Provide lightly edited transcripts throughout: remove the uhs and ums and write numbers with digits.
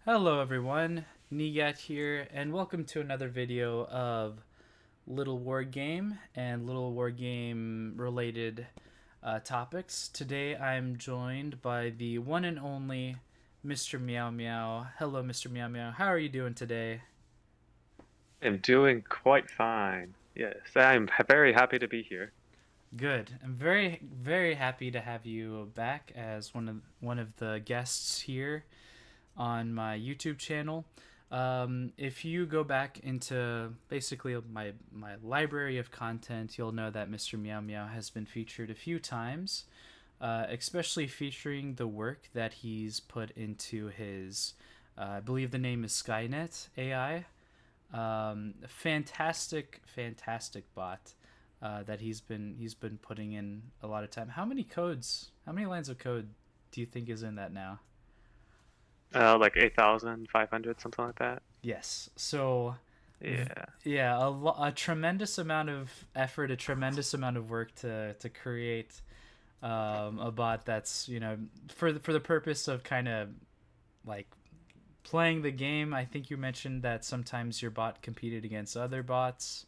Hello everyone, Nigat here, and welcome to another video of Little War Game and Little War Game related topics. Today I'm joined by the one and only Mr. Meow Meow. Hello, Mr. Meow Meow. How are you doing today? I'm doing quite fine. Yes, I'm very happy to be here. Good. I'm very happy to have you back as one of the guests here on my YouTube channel. If you go back into basically my library of content, you'll know that Mr. Meow Meow has been featured a few times, especially featuring the work that he's put into his, I believe the name is Skynet AI. Fantastic bot that he's been putting in a lot of time. How many lines of code do you think is in that now? Like 8,500, something like that. Yes. So, Yeah, yeah, a tremendous amount of effort, a tremendous amount of work to create a bot that's for the purpose of kind of like playing the game. I think you mentioned that sometimes your bot competed against other bots,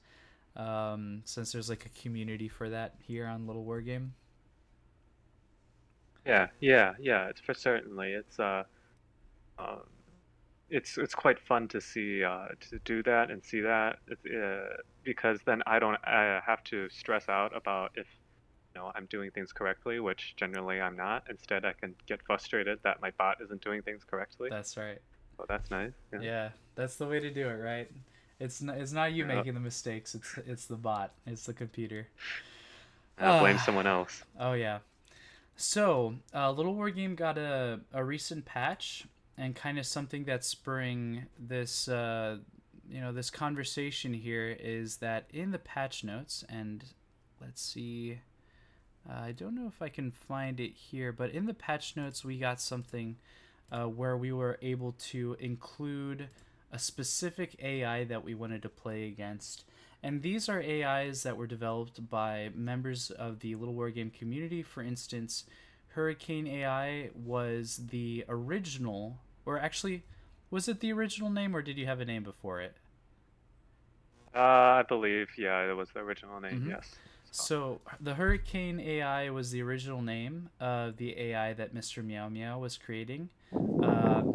since there's like a community for that here on Little War Game. yeah. It's for certainly. Um, it's quite fun to see to do that and see that because then I don't have to stress out about if I'm doing things correctly, which generally I'm not. Instead, I can get frustrated that my bot isn't doing things correctly. That's right. So that's nice. Yeah. Yeah, that's the way to do it, right? It's not you Uh, making the mistakes. It's the bot. It's the computer. Blame Uh, someone else. oh yeah. So, Little War Game got a recent patch and kind of something that's spurring this this conversation here is that in the patch notes, and let's see, I don't know if I can find it here, but in the patch notes we got something where we were able to include a specific AI that we wanted to play against. And these are AIs that were developed by members of the Little War Game community. For instance, Hurricane AI was the original, or actually, was it the original name, or did you have a name before it? I believe, yeah, it was the original name, Mm-hmm. yes. So, So the Hurricane AI was the original name of the AI that Mr. Meow Meow was creating.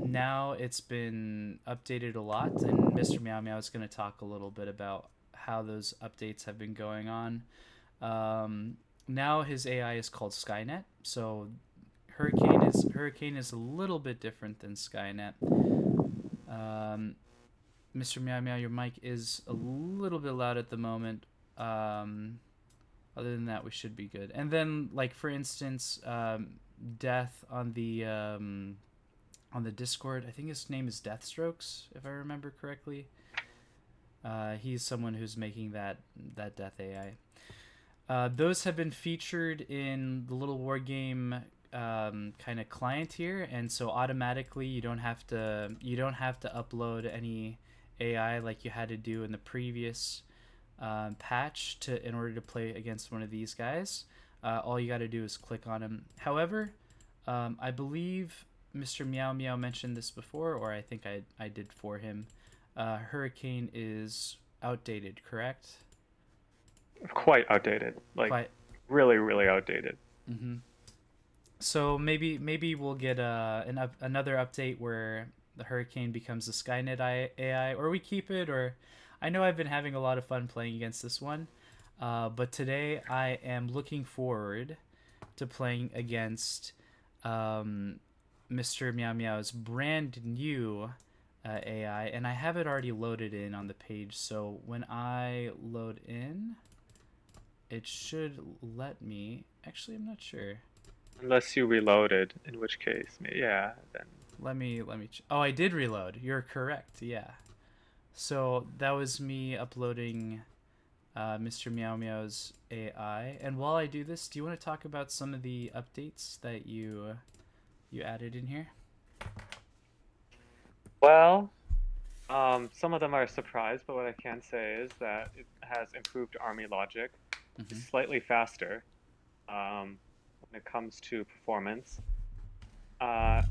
Now it's been updated a lot, and Mr. Meow Meow is going to talk a little bit about how those updates have been going on. Now his AI is called Skynet, so Hurricane is a little bit different than Skynet. Um, Mr. Meow Meow, your mic is a little bit loud at the moment. Um, Other than that, we should be good. And then, like for instance, Death on the Discord. I think his name is Deathstrokes, if I remember correctly. He's someone who's making that Death AI. Those have been featured in the Little War Game kind of client here, and so automatically you don't have to upload any AI like you had to do in the previous patch to in order to play against one of these guys. All you got to do is click on him. However, I believe Mr. Meow Meow mentioned this before, or I think I did for him. Hurricane is outdated, correct? quite outdated. Like, Quite. really, really outdated. Mm-hmm. So maybe we'll get another update where the Hurricane becomes a Skynet AI, or we keep it. Or I know I've been having a lot of fun playing against this one, but today I am looking forward to playing against um, Mr. Meow Meow's brand new AI, and I have it already loaded in on the page. So when I load in, it should let me. Actually, I'm not sure. Unless you reloaded, in which case, yeah, then. Oh, I did reload. You're correct. Yeah. So that was me uploading Mr. Meow Meow's AI. And while I do this, do you want to talk about some of the updates that you added in here? Well, some of them are a surprise, but what I can say is that it has improved army logic. Mm-hmm. It's slightly faster when it comes to performance. Uh,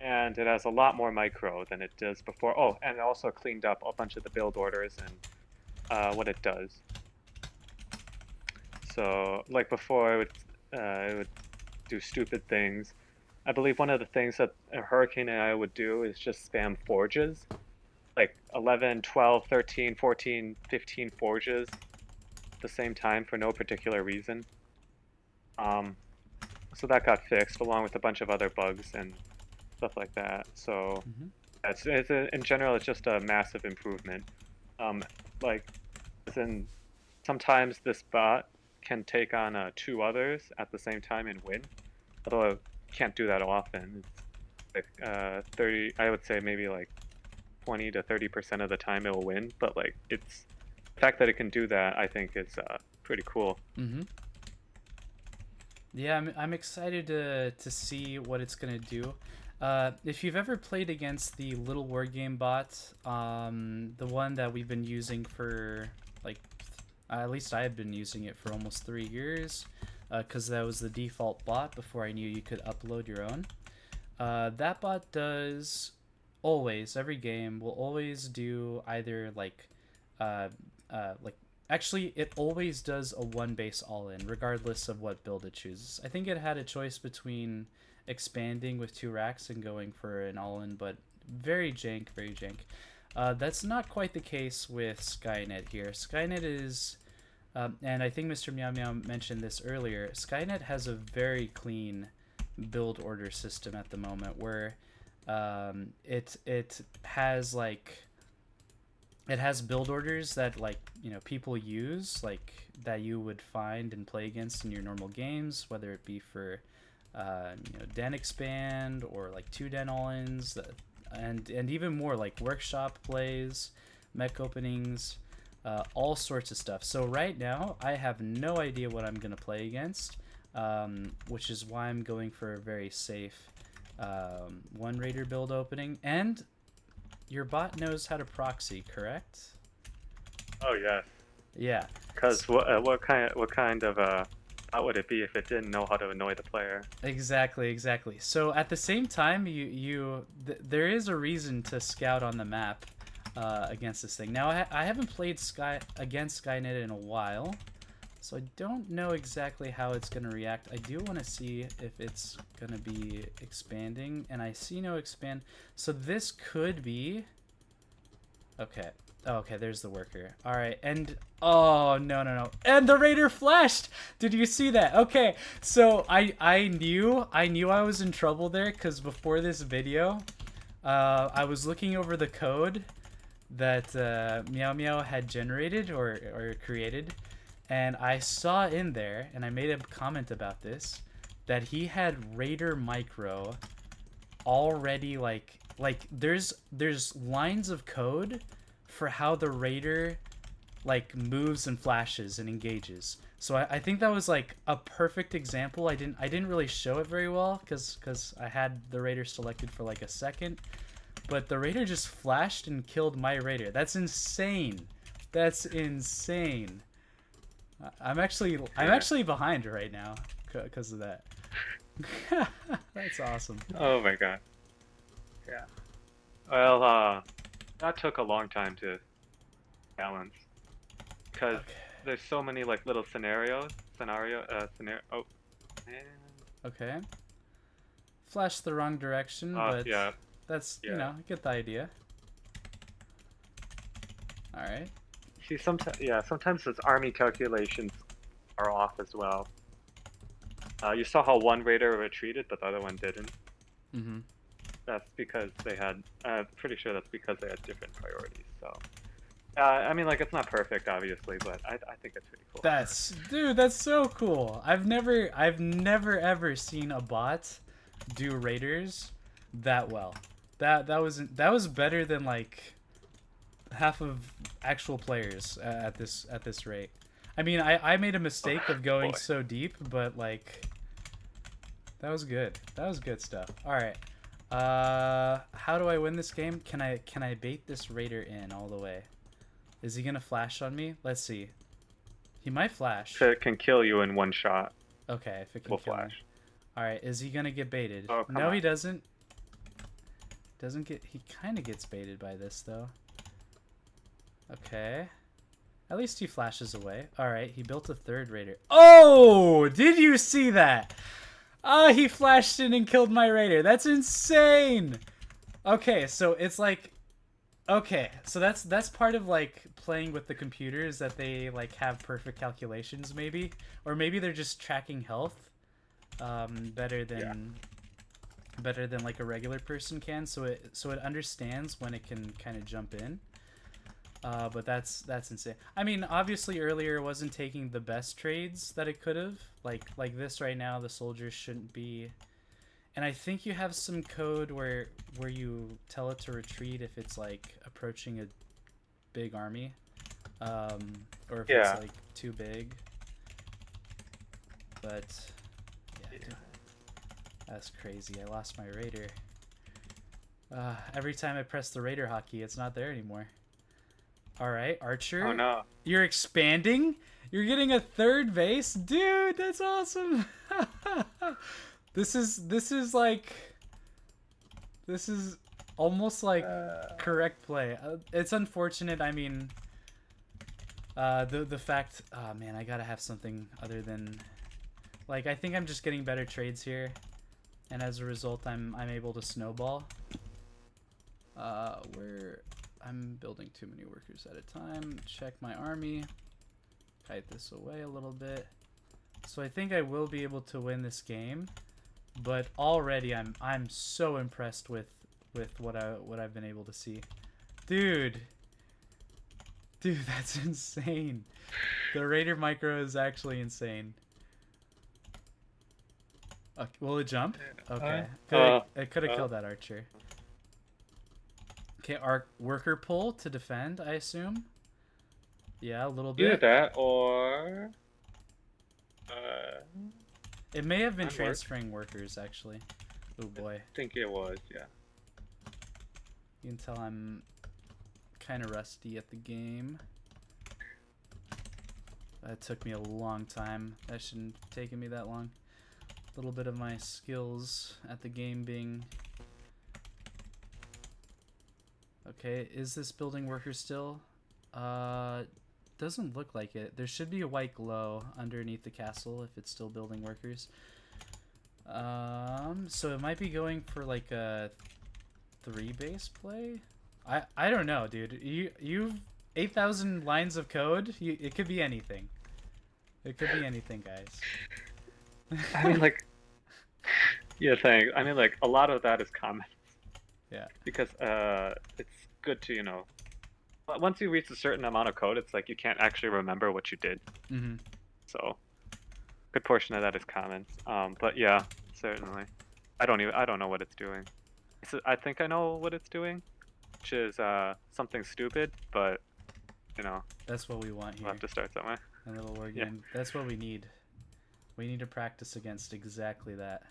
and it has a lot more micro than it does before. Oh, and it also cleaned up a bunch of the build orders and what it does. So, like before, it would do stupid things. I believe one of the things that a Hurricane AI would do is just spam forges. Like 11, 12, 13, 14, 15 forges at the same time for no particular reason. Um, so that got fixed along with a bunch of other bugs and stuff like that. So Mm-hmm. in general, it's just a massive improvement. Um, like, as in, sometimes this bot can take on two others at the same time and win. Although it can't do that often. It's like 30, I would say maybe like 20 to 30% of the time it will win. But like, it's the fact that it can do that, I think is pretty cool. Mm-hmm. Yeah, I'm excited to see what it's gonna do. If you've ever played against the Little War Game bot, the one that we've been using for like, at least I have been using it for almost 3 years, because that was the default bot before I knew you could upload your own. That bot does always, every game will always do either like actually it always does a one base all in regardless of what build it chooses. I think it had a choice between expanding with 2 racks and going for an all in, but very jank, very jank. That's not quite the case with Skynet here. Skynet is, and I think MrMeowMeow mentioned this earlier, Skynet has a very clean build order system at the moment where it has like it has build orders that like people use, like that you would find and play against in your normal games, whether it be for den expand or like 2 den all-ins, and even more like workshop plays, mech openings, all sorts of stuff. So right now I have no idea what I'm gonna play against, which is why I'm going for a very safe one raider build opening. And your bot knows how to proxy, correct? Oh yeah. Yeah. Because what kind of how would it be if it didn't know how to annoy the player? Exactly. So at the same time, there is a reason to scout on the map against this thing. Now I haven't played against Skynet in a while, so I don't know exactly how it's gonna react. I do want to see if it's gonna be expanding, and I see no expand. So this could be okay. Oh, okay, there's the worker. All right, and oh no, and the raider flashed. Did you see that? Okay, so I knew I was in trouble there because before this video, I was looking over the code that MeowMeow had generated or created, and I saw in there, and I made a comment about this, that he had raider micro already like there's lines of code for how the raider like moves and flashes and engages. So I think that was like a perfect example. I didn't really show it very well because I had the raider selected for like a second, but the raider just flashed and killed my raider. That's insane. That's insane. I'm actually behind right now because of that. That's awesome. Oh my god. Yeah. Well, that took a long time to balance because Okay. there's so many like little scenario. Oh, man. Okay. Flashed the wrong direction, but Yeah. that's Yeah. I get the idea. All right. See, sometimes those army calculations are off as well. You saw how one raider retreated, but the other one didn't. Mm-hmm. That's because they had. Pretty sure that's because they had different priorities. So, I mean, like it's not perfect, obviously, but I think it's pretty cool. That's so cool. I've never ever seen a bot do raiders that well. That was better than like half of actual players at this rate. I mean, I made a mistake of going Boy. so deep, but like that was good. That was good stuff. All right. How do I win this game? Can I bait this raider in all the way? Is he gonna flash on me? Let's see. He might flash. So it can kill you in one shot. Okay, if it can Will kill me. flash. All right, is he gonna get baited? Oh, come No, on. he doesn't. Doesn't get. He kind of gets baited by this though. Okay. At least he flashes away. All right. He built a third raider. Oh! Did you see that? Ah, he flashed in and killed my raider. That's insane. Okay, so it's like. Okay, so that's part of like playing with the computers, that they like have perfect calculations maybe, or maybe they're just tracking health better than like a regular person can, so it understands when it can kind of jump in. But that's insane. I mean, obviously earlier it wasn't taking the best trades that it could have, like this right now. The soldiers shouldn't be. And I think you have some code where you tell it to retreat if it's like approaching a big army, or if it's like too big. But yeah, dude, that's crazy. I lost my raider. Every time I press the raider hotkey, it's not there anymore. All right, Archer. Oh no. You're expanding. You're getting a third base, dude. That's awesome. This is like, this is almost like correct play. It's unfortunate. I mean, the fact. Oh man, I gotta have something other than, like, I think I'm just getting better trades here, and as a result, I'm able to snowball. Where I'm building too many workers at a time. Check my army. Kite this away a little bit. So I think I will be able to win this game. But already I'm so impressed with what I've been able to see. Dude, that's insane. The Raider micro is actually insane. Okay, will it jump? Okay. It could have killed that archer. Okay, our worker pull to defend, I assume. Yeah, a little bit. Either that or It may have been transferring workers, actually. Oh boy. I think it was, yeah. You can tell I'm kind of rusty at the game. That took me a long time. That shouldn't have taken me that long. A little bit of my skills at the game being... Okay, is this building worker still? Doesn't look like it. There should be a white glow underneath the castle if it's still building workers. So it might be going for like a 3 base play. I don't know, dude. You've 8,000 lines of code. It could be anything. It could be anything, guys. I mean, like, yeah, thanks. I mean, like, a lot of that is comments. Yeah. Because it's good to, you know, once you reach a certain amount of code, it's like you can't actually remember what you did. Mm-hmm. So, good portion of that is comments. But yeah, certainly. I don't know what it's doing. I think I know what it's doing, which is something stupid, but you know. That's what we want here. We'll have to start somewhere. A little war game. Yeah. That's what we need. We need to practice against exactly that.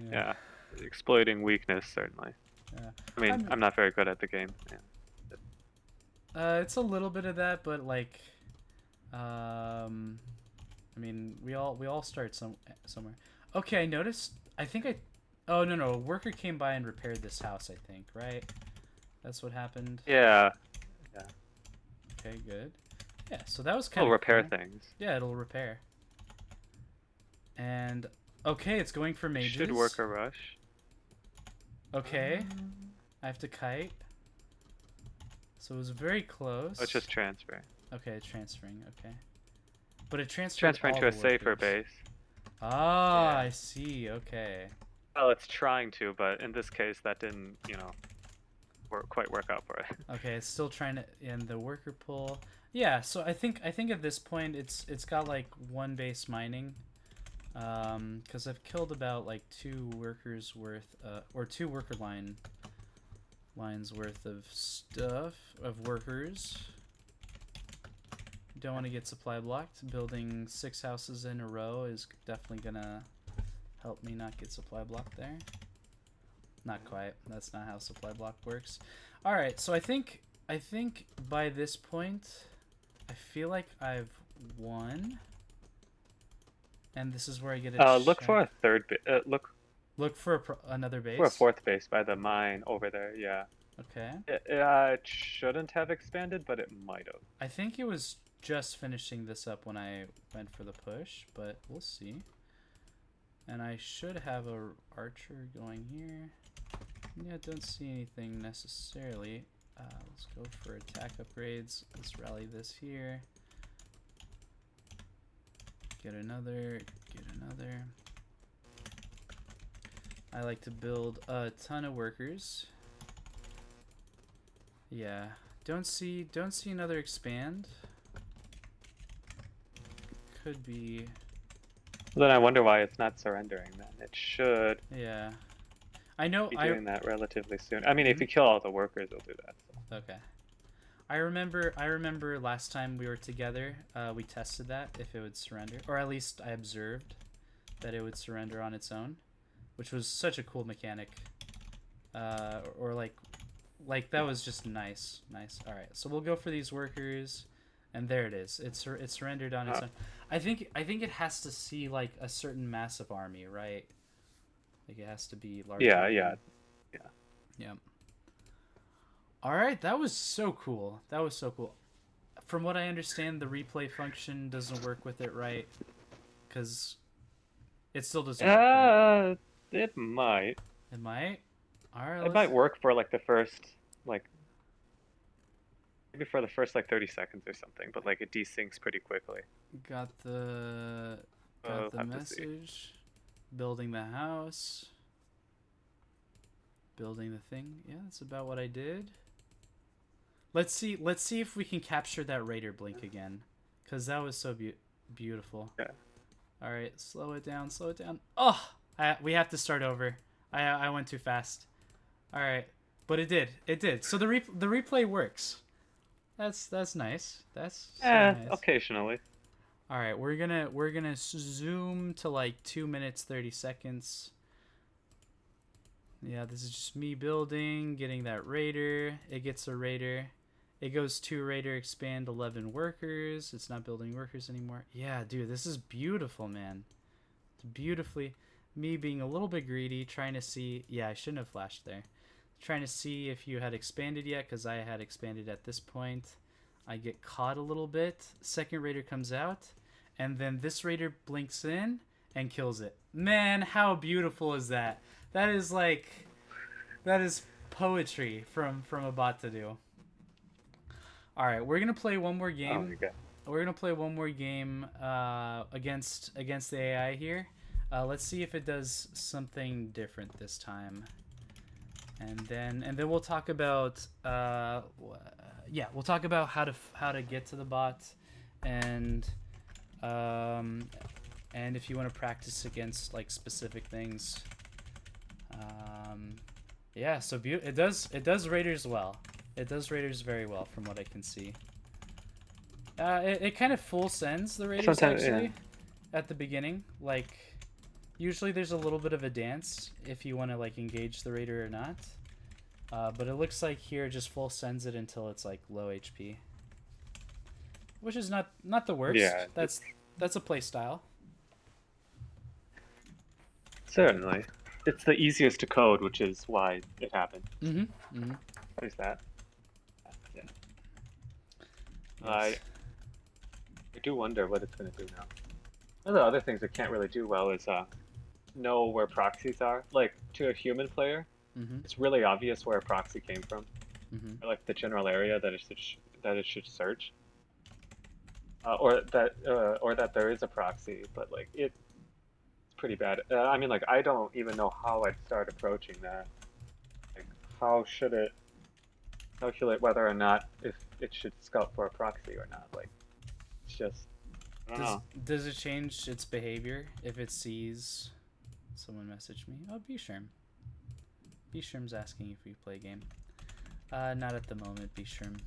Yeah. Exploiting weakness, certainly. Yeah. I mean, I'm not very good at the game. Yeah. It's a little bit of that, but like, I mean, we all start somewhere. Okay, I noticed. I think I. Oh no, a worker came by and repaired this house. I think, right? That's what happened. Yeah. Yeah. Okay, good. Yeah, so that was kind of. It'll repair cool. things. Yeah, it'll repair. And okay, it's going for mages. Should work a rush. Okay, I have to kite. So it was very close. Oh, it's just transfer. Okay, it's transferring. Okay, but it transferring to a safer base. Ah, yeah. I see. Okay. Well, it's trying to, but in this case, that didn't, you know, quite work out for it. Okay, it's still trying to in the worker pool. Yeah, so I think at this point it's got like 1 base mining. Because I've killed about like 2 workers worth, or 2 worker lines worth of stuff, of workers. Don't want to get supply blocked. Building 6 houses in a row is definitely gonna help me not get supply blocked there. Not quite. That's not how supply block works. All right, so I think by this point, I feel like I've won. And this is where I get a look for a third look Look for another For a base. fourth base by the mine over there, yeah. Okay. It shouldn't have expanded, but it might have. I think it was just finishing this up when I went for the push, but we'll see. And I should have a archer going here. Yeah, don't see anything necessarily. Let's go for attack upgrades. Let's rally this here. Get another, get another. I like to build a ton of workers. Yeah, don't see another expand. Could be. Then I wonder why it's not surrendering. Then it should. Yeah, I know. Be doing that relatively soon. I mean, if you kill all the workers, it'll do that. So. Okay. I remember last time we were together, we tested that if it would surrender, or at least I observed that it would surrender on its own, which was such a cool mechanic. Or like that was just nice. All right, so we'll go for these workers, and there it is. It's surrendered on its own. I think it has to see like a certain massive army, right? Like it has to be large. Yeah. All right, that was so cool. From what I understand, the replay function doesn't work with it, right? Because it still doesn't work. Right? It might. It might. All right. It might work for like the first, like, maybe for the first like 30 seconds or something, but like it desyncs pretty quickly. Got the message. Building the house. Building the thing. Yeah, that's about what I did. Let's see if we can capture that Raider blink again, because that was so beautiful. Yeah. All right, slow it down. Oh, we have to start over. I went too fast. All right, but it did. So the replay works. That's nice. That's so nice. Occasionally. All right, we're gonna zoom to like 2 minutes 30 seconds. Yeah, this is just me building, getting that Raider. It gets a Raider. It goes to Raider, expand 11 workers. It's not building workers anymore. Yeah, dude, this is beautiful, man. It's beautifully. Me being a little bit greedy, trying to see. Yeah, I shouldn't have flashed there. Trying to see if you had expanded yet, because I had expanded at this point. I get caught a little bit. Second Raider comes out, and then this Raider blinks in and kills it. Man, how beautiful is that? That is poetry from a bot to do. All right, we're gonna play one more game. Okay. We're gonna play one more game against the AI here. Let's see if it does something different this time. And then we'll talk about we'll talk about how to get to the bot, and if you want to practice against like specific things. Yeah, so it does Raiders well. It does Raiders very well from what I can see. It kind of full sends the Raiders actually at the beginning. Like usually there's a little bit of a dance if you want to like engage the Raider or not. But it looks like here it just full sends it until it's like low HP. Which is not the worst. Yeah, that's a play style. Certainly. It's the easiest to code, which is why it happened. What is that? Yeah. Yes. I do wonder what it's going to do now. One of the other things it can't really do well is know where proxies are. Like, to a human player, it's really obvious where a proxy came from. Or, like, the general area that it should search. Or that there is a proxy, but, like, it's pretty bad. I mean, like, I don't even know how I'd start approaching that. Like, how should it calculate whether or not if it should scout for a proxy or not? Like, it's just, I don't know. Does it change its behavior if it sees someone message me? Oh, Bsherm. Bsherm's asking if we play a game. Not at the moment, Bsherm.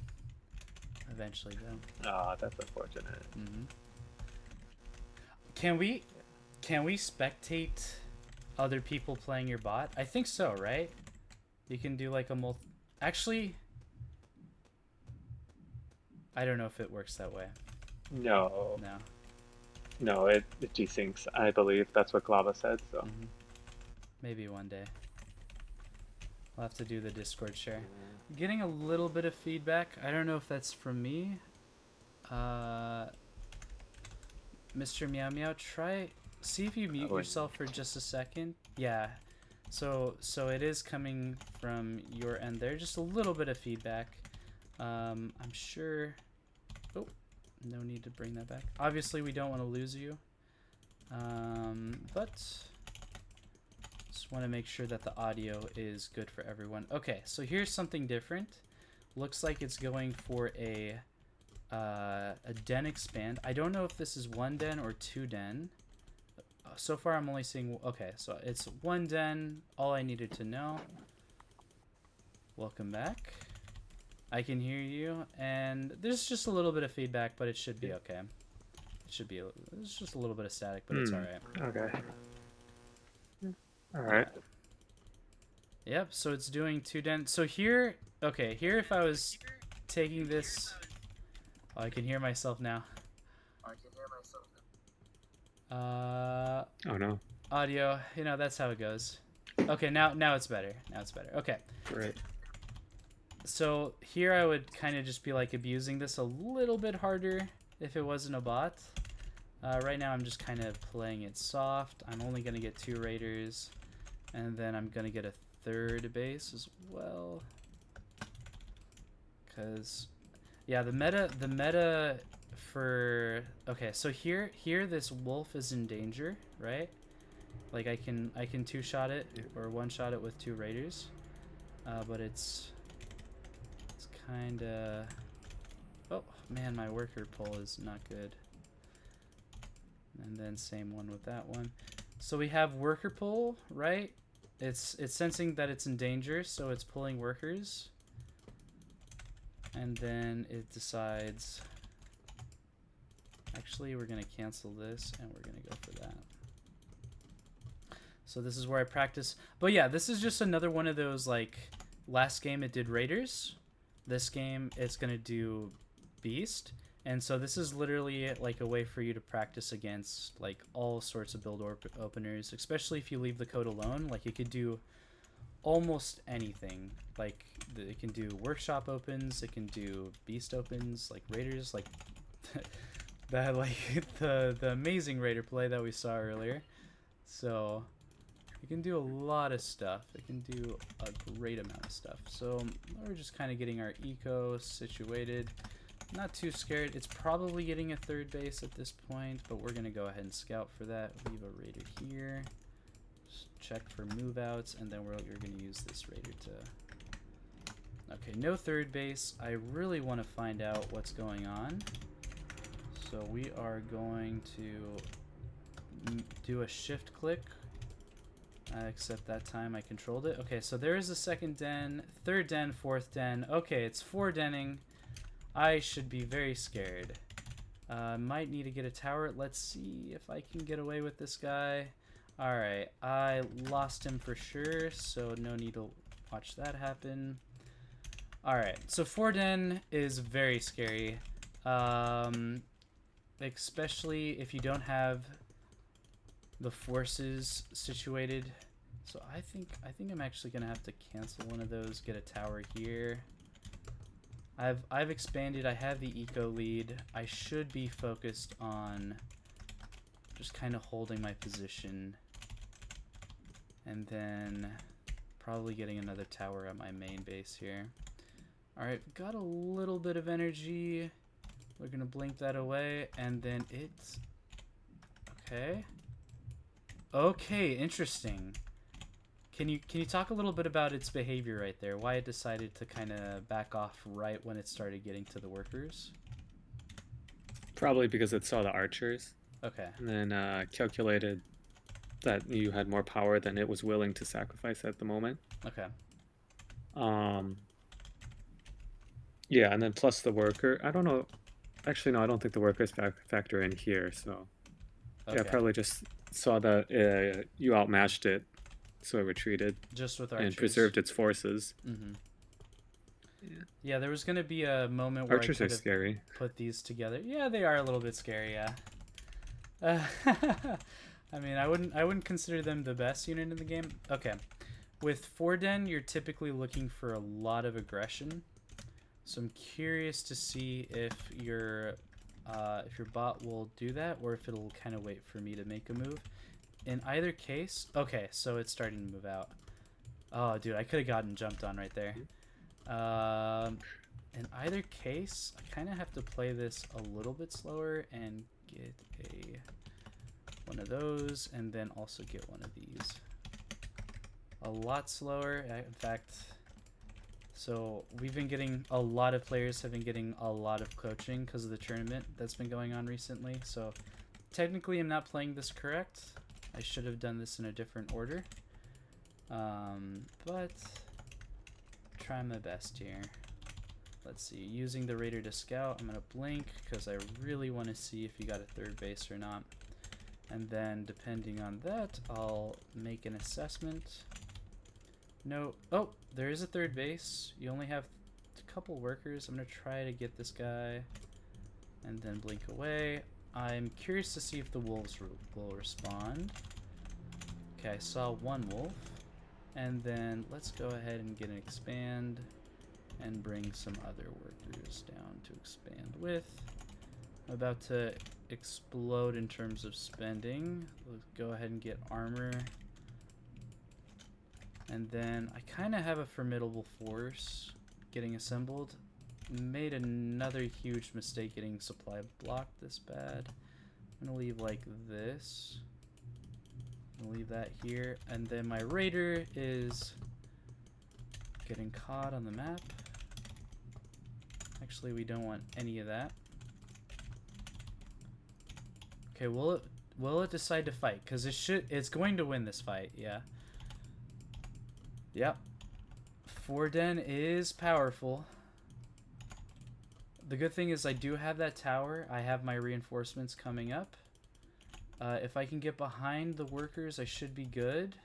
Eventually, though. Ah, that's unfortunate. Can we spectate other people playing your bot? I think so, right? You can do like a Actually, I don't know if it works that way. No. No. No, it desyncs. I believe that's what Glava said. So. Maybe one day. We'll have to do the Discord share. Getting a little bit of feedback. I don't know if that's from me. MrMeowMeow, see if you mute yourself for just a second. Yeah. So it is coming from your end there. Just a little bit of feedback. I'm sure. Oh, no need to bring that back. Obviously, we don't want to lose you. But just want to make sure that the audio is good for everyone. Okay, so here's something different. Looks like it's going for a den expand. I don't know if this is 1 den or 2 den. So far I'm only seeing, okay, so it's 1 den, all I needed to know. Welcome back. I can hear you, and there's just a little bit of feedback, but it should be okay. It should be, it's just a little bit of static, but it's alright. Okay. Alright. Yep, so it's doing 2 den. So here, okay, here if I was taking this, oh, I can hear myself now. Oh no. Audio, you know, that's how it goes. Okay, now it's better. Now it's better. Okay. Great. So here I would kind of just be like abusing this a little bit harder if it wasn't a bot. Right now I'm just kind of playing it soft. I'm only going to get 2 raiders, and then I'm going to get a 3rd base as well. Because, yeah, the meta for, okay, so here this wolf is in danger, right? Like I can 2-shot it or 1-shot it with 2 raiders, but it's kind of, oh man, my worker pull is not good. And then same one with that one. So we have worker pull, right? It's sensing that it's in danger, so it's pulling workers, and then it decides, actually we're gonna cancel this and we're gonna go for that. So this is where I practice. But yeah, this is just another one of those, like, last game it did raiders, this game it's gonna do beast. And so this is literally like a way for you to practice against like all sorts of build openers, especially if you leave the code alone. Like it could do almost anything. Like it can do workshop opens, it can do beast opens, like raiders, like that, like the amazing raider play that we saw earlier. So it can do a lot of stuff. It can do a great amount of stuff. So we're just kind of getting our eco situated. Not too scared. It's probably getting a 3rd base at this point, but we're gonna go ahead and scout for that. Leave a raider here. Just check for move outs, and then you're gonna use this raider to. Okay, no 3rd base. I really want to find out what's going on, so we are going to do a shift click. Except that time I controlled it. Okay, so there is a 2nd den, 3rd den, 4th den. Okay, it's 4 denning. I should be very scared. Might need to get a tower. Let's see if I can get away with this guy. Alright, I lost him for sure, so no need to watch that happen. Alright, so 4 den is very scary. Especially if you don't have the forces situated. So I think I'm actually gonna have to cancel one of those, get a tower here. I've expanded. I have the eco lead. I should be focused on just kind of holding my position, and then probably getting another tower at my main base here. Alright, got a little bit of energy. We're gonna blink that away, and then it's okay. Okay, interesting. Can you talk a little bit about its behavior right there? Why it decided to kind of back off right when it started getting to the workers? Probably because it saw the archers. Okay. And then calculated that you had more power than it was willing to sacrifice at the moment. Okay. Yeah, and then plus the worker. I don't know. Actually, no, I don't think the workers factor in here. So yeah, probably just saw that you outmatched it. So it retreated. Just with archers. And preserved its forces. Mm-hmm. Yeah, there was going to be a moment where archers I are scary. Put these together. Yeah, they are a little bit scary, yeah. I mean, I wouldn't consider them the best unit in the game. Okay, with Forden, you're typically looking for a lot of aggression. So I'm curious to see if your bot will do that, or if it'll kind of wait for me to make a move. In either case, okay, so it's starting to move out. Oh, dude, I could have gotten jumped on right there. In either case, I kind of have to play this a little bit slower and get one of those, and then also get one of these. A lot slower, in fact. So we've been getting, a lot of players have been getting a lot of coaching because of the tournament that's been going on recently. So technically I'm not playing this correct. I should have done this in a different order. But try my best here. Let's see, using the Raider to scout, I'm gonna blink because I really want to see if you got a third base or not. And then depending on that, I'll make an assessment. No, oh, there is a third base. You only have a couple workers. I'm gonna try to get this guy and then blink away. I'm curious to see if the wolves will respond. Okay, I saw one wolf. And then let's go ahead and get an expand and bring some other workers down to expand with. I'm about to explode in terms of spending. Let's go ahead and get armor. And then I kind of have a formidable force getting assembled. Made another huge mistake getting supply blocked this bad. I'm gonna leave like this. I'm gonna leave that here. And then my Raider is getting caught on the map. Actually, we don't want any of that. Okay, will it decide to fight? Because it's going to win this fight, yeah. Yep. Forden is powerful. The good thing is I do have that tower. I have my reinforcements coming up. If I can get behind the workers, I should be good.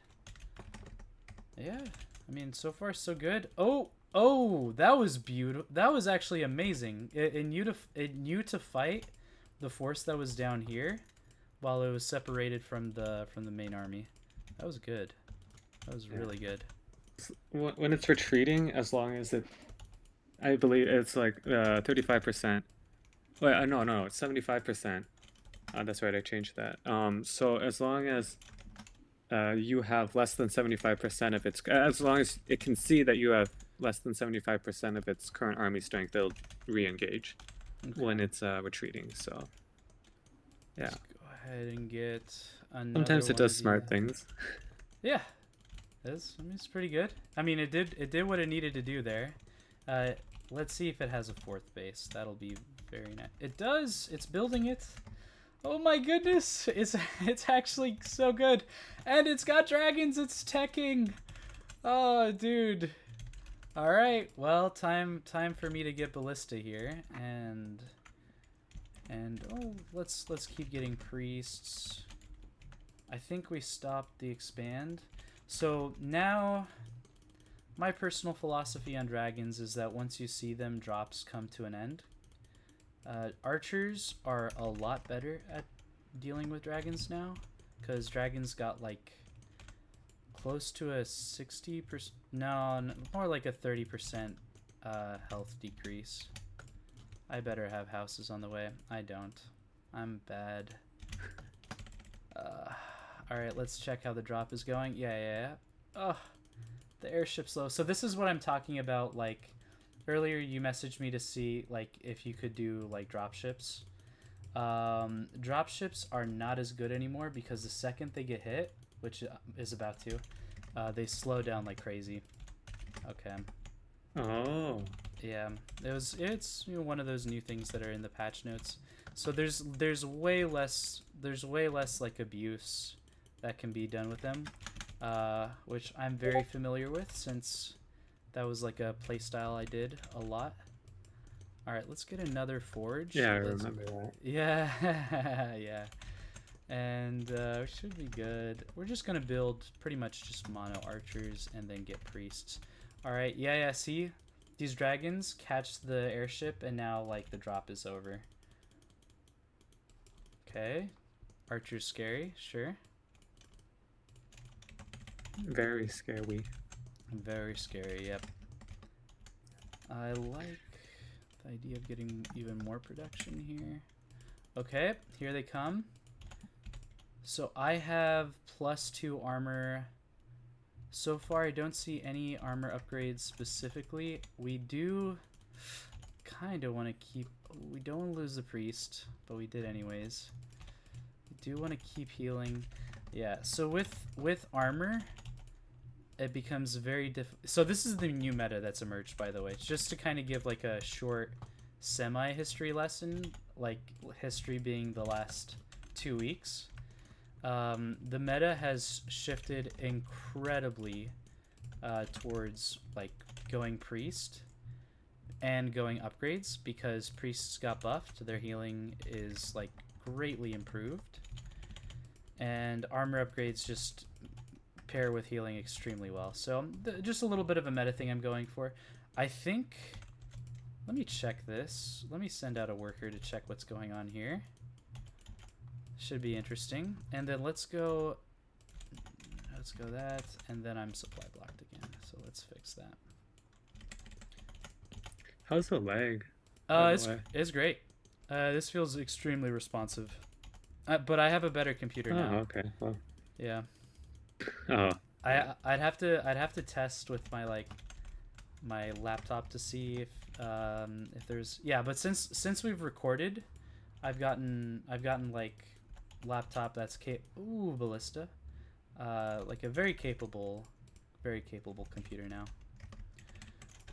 Yeah, I mean, so far so good. Oh, that was beautiful. That was actually amazing. It knew to fight the force that was down here while it was separated from the main army. That was good. That was really good. When it's retreating, as long as I believe it's like 35%. Wait, no, it's 75%. That's right, I changed that. So as long as you have less than 75% of its, as long as it can see that you have less than 75% of its current army strength, it'll re-engage when it's retreating. So yeah. Let's go ahead and get another. Sometimes it does smart things. Yeah. I mean, it's pretty good. I mean, it did what it needed to do there. Let's see if it has a fourth base. That'll be very nice. It does. It's building it. Oh my goodness! It's actually so good, and it's got dragons. It's teching. Oh, dude. All right. Well, time for me to get ballista here, and oh, let's keep getting priests. I think we stopped the expand. So now, my personal philosophy on dragons is that once you see them, drops come to an end. Archers are a lot better at dealing with dragons now, because dragons got like close to a 60%, no, more like a 30% health decrease. I better have houses on the way. I don't. I'm bad. Alright, let's check how the drop is going. Yeah. Oh, the airship's low. So this is what I'm talking about. Like, earlier you messaged me to see, like, if you could do, like, dropships. Dropships are not as good anymore because the second they get hit, which is about to, they slow down like crazy. Okay. Oh. Yeah, it's one of those new things that are in the patch notes. So there's way less like abuse that can be done with them, which I'm very familiar with since that was like a playstyle I did a lot. All right, let's get another forge. Yeah, I remember that. Yeah, yeah, and we should be good. We're just gonna build pretty much just mono archers and then get priests. All right, yeah. See, these dragons catch the airship, and now like the drop is over. Okay, archer's scary, sure. Very scary. Very scary. Yep. I like the idea of getting even more production here. Okay, here they come. So I have +2 armor. So far, I don't see any armor upgrades specifically. We do kind of want to keep... We don't want to lose the priest, but we did anyways. We do want to keep healing. Yeah, so with armor, it becomes very difficult. So this is the new meta that's emerged, by the way. It's just to kind of give like a short semi-history lesson, like history being the last 2 weeks. The meta has shifted incredibly towards like going priest and going upgrades, because priests got buffed. Their healing is like greatly improved, and armor upgrades just pair with healing extremely well. So just a little bit of a meta thing I'm going for. I think, let me check this. Let me send out a worker to check what's going on here. Should be interesting. And then let's go that, and then I'm supply blocked again, so let's fix that. How's the lag? By the way? It's great. This feels extremely responsive, but I have a better computer Oh, now. okay. Well, Yeah. oh, I'd have to test with my laptop to see if there's, yeah, but since we've recorded, I've gotten like laptop that's ooh, ballista, like a very capable computer now.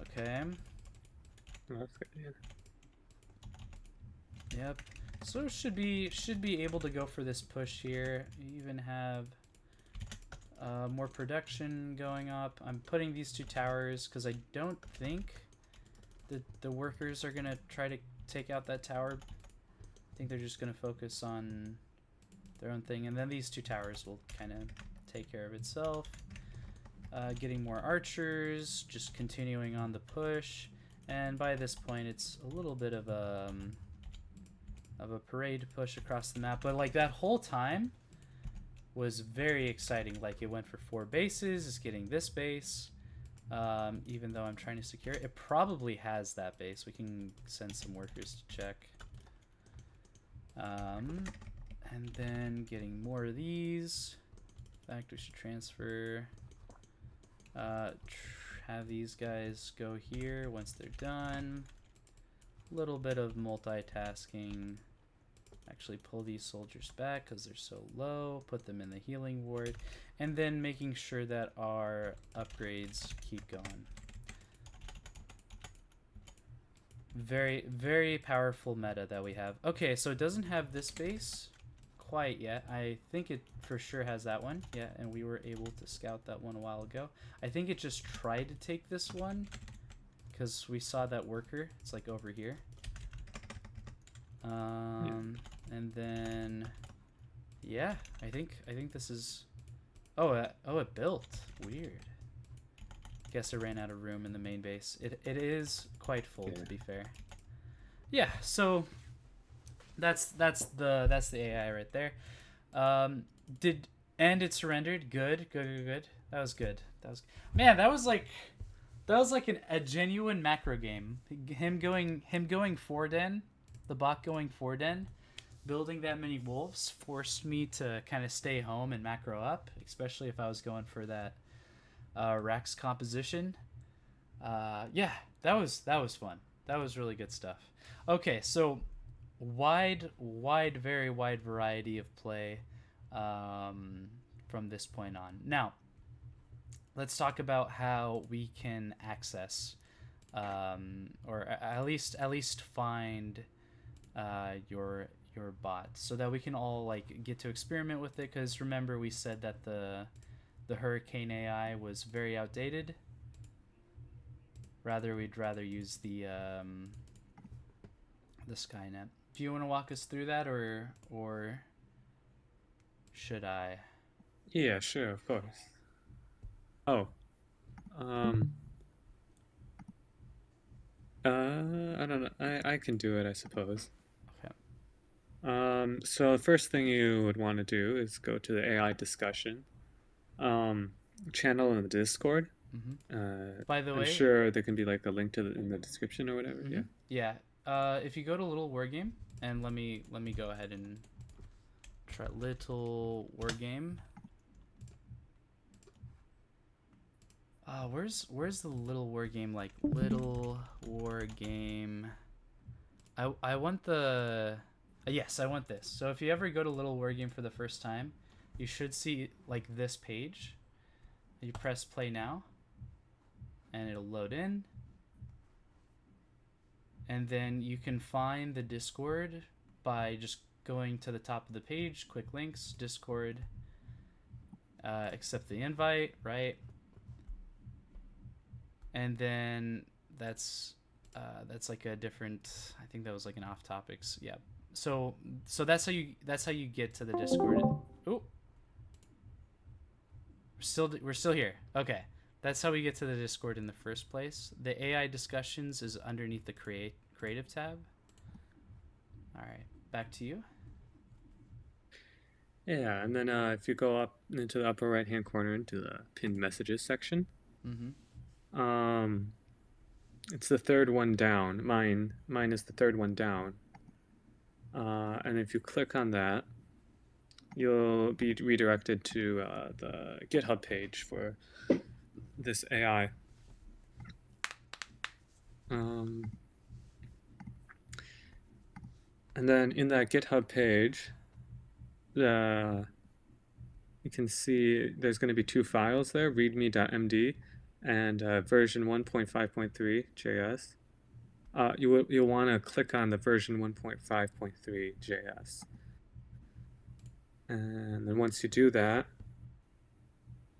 Okay. that's good. Yep. So should be able to go for this push here. You even have more production going up. I'm putting these 2 towers because I don't think that the workers are gonna try to take out that tower. I think they're just gonna focus on their own thing, and then these 2 towers will kind of take care of itself. Getting more archers, just continuing on the push, and by this point it's a little bit of a parade push across the map, but like that whole time was very exciting. Like it went for 4 bases, it's getting this base, even though I'm trying to secure it. It probably has that base. We can send some workers to check. And then getting more of these. In fact, we should transfer, have these guys go here once they're done. Little bit of multitasking. Actually pull these soldiers back because they're so low, put them in the healing ward, and then making sure that our upgrades keep going. Very, very powerful meta that we have. Okay, so it doesn't have this base quite yet. I think it for sure has that one. Yeah, and we were able to scout that one a while ago. I think it just tried to take this one because we saw that worker. It's like over here. And then, yeah, I think this is. Oh, it built. Weird. Guess it ran out of room in the main base. It is quite full, to be fair. Yeah, so that's the AI right there. And it surrendered. Good. That was good. Man, that was like a genuine macro game. Him going 4 den, the bot going 4 den, building that many wolves forced me to kind of stay home and macro up, especially if I was going for that Rax composition. Yeah, that was fun. That was really good stuff. Okay, so very wide variety of play from this point on. Now, let's talk about how we can access, or at least find your bot, so that we can all like get to experiment with it. Because remember, we said that the Hurricane AI was very outdated. We'd rather use the Skynet. Do you want to walk us through that, or should I? Yeah, sure, of course. Oh, I don't know. I can do it, I suppose. Okay. So the first thing you would want to do is go to the AI discussion. channel in the Discord. Mm-hmm. Uh, By the I'm way, sure there can be like a link to in the description or whatever. mm-hmm. Yeah. Yeah. If you go to Little War Game, and let me go ahead and try Little War Game. Where's the Little War Game, like Little War Game? I want the yes, I want this. So if you ever go to Little War Game for the first time, you should see like this page. You press play now, and it'll load in, and then you can find the Discord by just going to the top of the page, quick links, Discord, accept the invite, right? And then that's like a different. I think that was like an off topics. Yeah. So that's how you get to the Discord. Oh, we're still here. Okay. That's how we get to the Discord in the first place. The AI discussions is underneath the creative tab. All right, back to you. Yeah, and then if you go up into the upper right hand corner into the pinned messages section, Mm-hmm. um, it's the third one down. Mine is the third one down. And if you click on that, you'll be redirected to the GitHub page for this AI. And then in that GitHub page, you can see there's going to be two files there, readme.md and version 1.5.3 JS. You'll want to click on the version 1.5.3 JS. And then once you do that,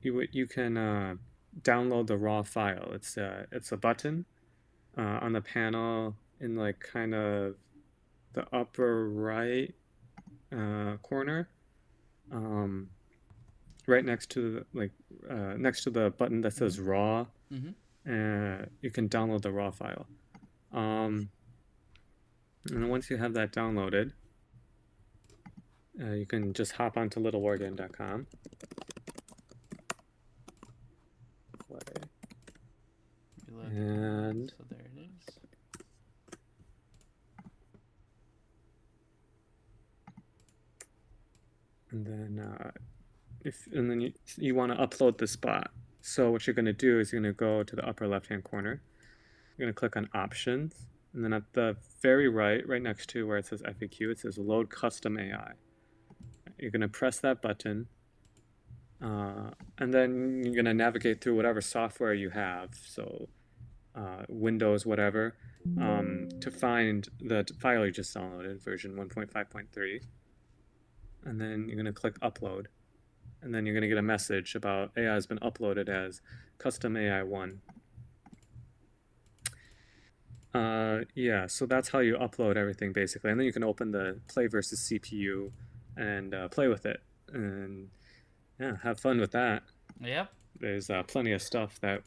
you can download the raw file. It's a button on the panel in like kind of the upper right corner, right next to next to the button that says raw. Mm-hmm. You can download the raw file. And then once you have that downloaded, you can just hop onto littlewargame.com. And so there it is. And then you want to upload the spot. So what you're going to do is you're going to go to the upper left-hand corner. You're going to click on Options, and then at the very right next to where it says FAQ, it says Load Custom AI. You're going to press that button, and then you're going to navigate through whatever software you have, so Windows, whatever, to find the file you just downloaded, version 1.5.3. And then you're going to click Upload. And then you're going to get a message about AI has been uploaded as custom AI1. Yeah, so that's how you upload everything basically. And then you can open the Play versus CPU and play with it. And yeah, have fun with that. Yep. There's plenty of stuff that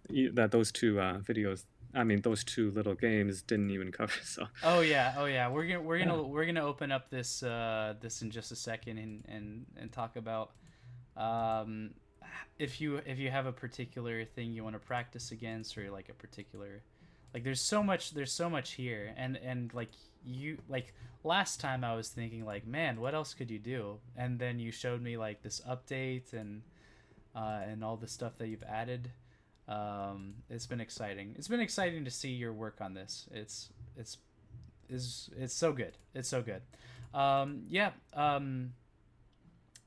those two videos, I mean, those two little games didn't even cover. So. Oh yeah. We're gonna open up this this in just a second and talk about um, if you have a particular thing you want to practice against, or like a particular, like there's so much here, and like you, like last time I was thinking like, man, what else could you do, and then you showed me like this update and all the stuff that you've added. It's been exciting. It's been exciting to see your work on this. It's so good. It's so good. Yeah.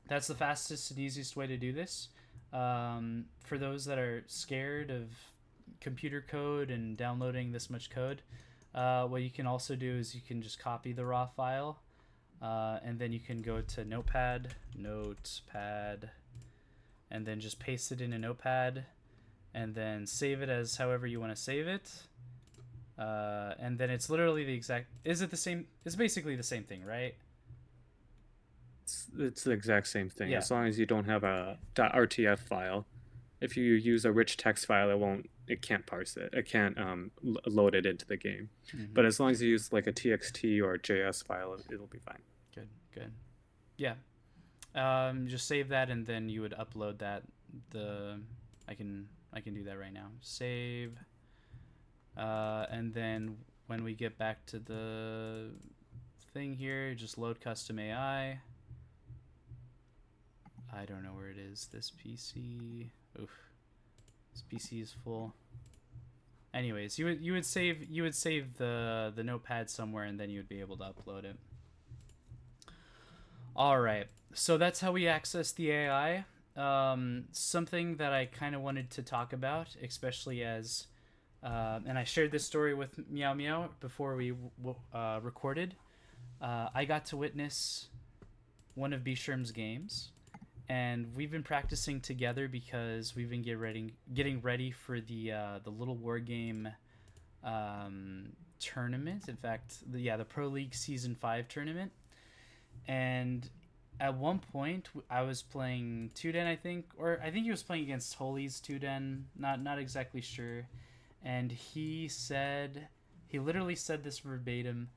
That's the fastest and easiest way to do this. For those that are scared of computer code and downloading this much code, what you can also do is you can just copy the raw file, and then you can go to Notepad, and then just paste it in a Notepad, and then save it as however you want to save it. And then it's literally the exact. Is it the same? It's basically the same thing, right? It's the exact same thing. Yeah. As long as you don't have a .rtf file. If you use a rich text file, it can't parse it. It can't load it into the game. Mm-hmm. But as long as you use like a txt or a JS file, it'll be fine. Good. Yeah. Just save that, and then you would upload I can do that right now. Save, and then when we get back to the thing here, just load custom AI. I don't know where it is. This PC. Oof. This PC is full. Anyways, you would save the notepad somewhere, and then you would be able to upload it. All right. So that's how we access the AI. Something that I kind of wanted to talk about, especially as, and I shared this story with Meow Meow before we recorded. I got to witness one of Bishram's games, and we've been practicing together because we've been getting ready for the Little War Game tournament. In fact, the Pro League Season 5 tournament. And at one point, I was playing Tuden, I think he was playing against Holy's Tuden. Not exactly sure. And he literally said this verbatim: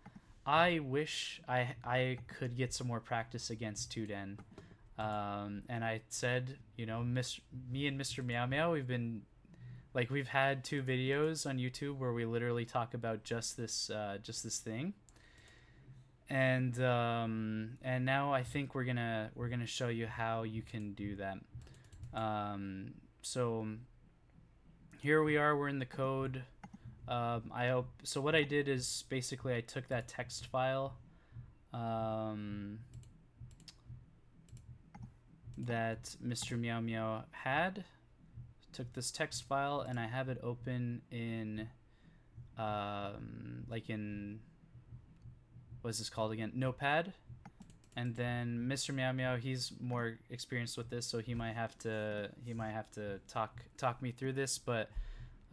"I wish I could get some more practice against Tuden." And I said, me and MrMeowMeow, we've had 2 videos on YouTube where we literally talk about just this thing. And now I think we're gonna show you how you can do that. So here we are. We're in the code. I hope so. What I did is basically I took that text file that MrMeowMeow had. Took this text file and I have it open in what's this called again? Notepad. And then MrMeowMeow, he's more experienced with this, so he might have to talk me through this. But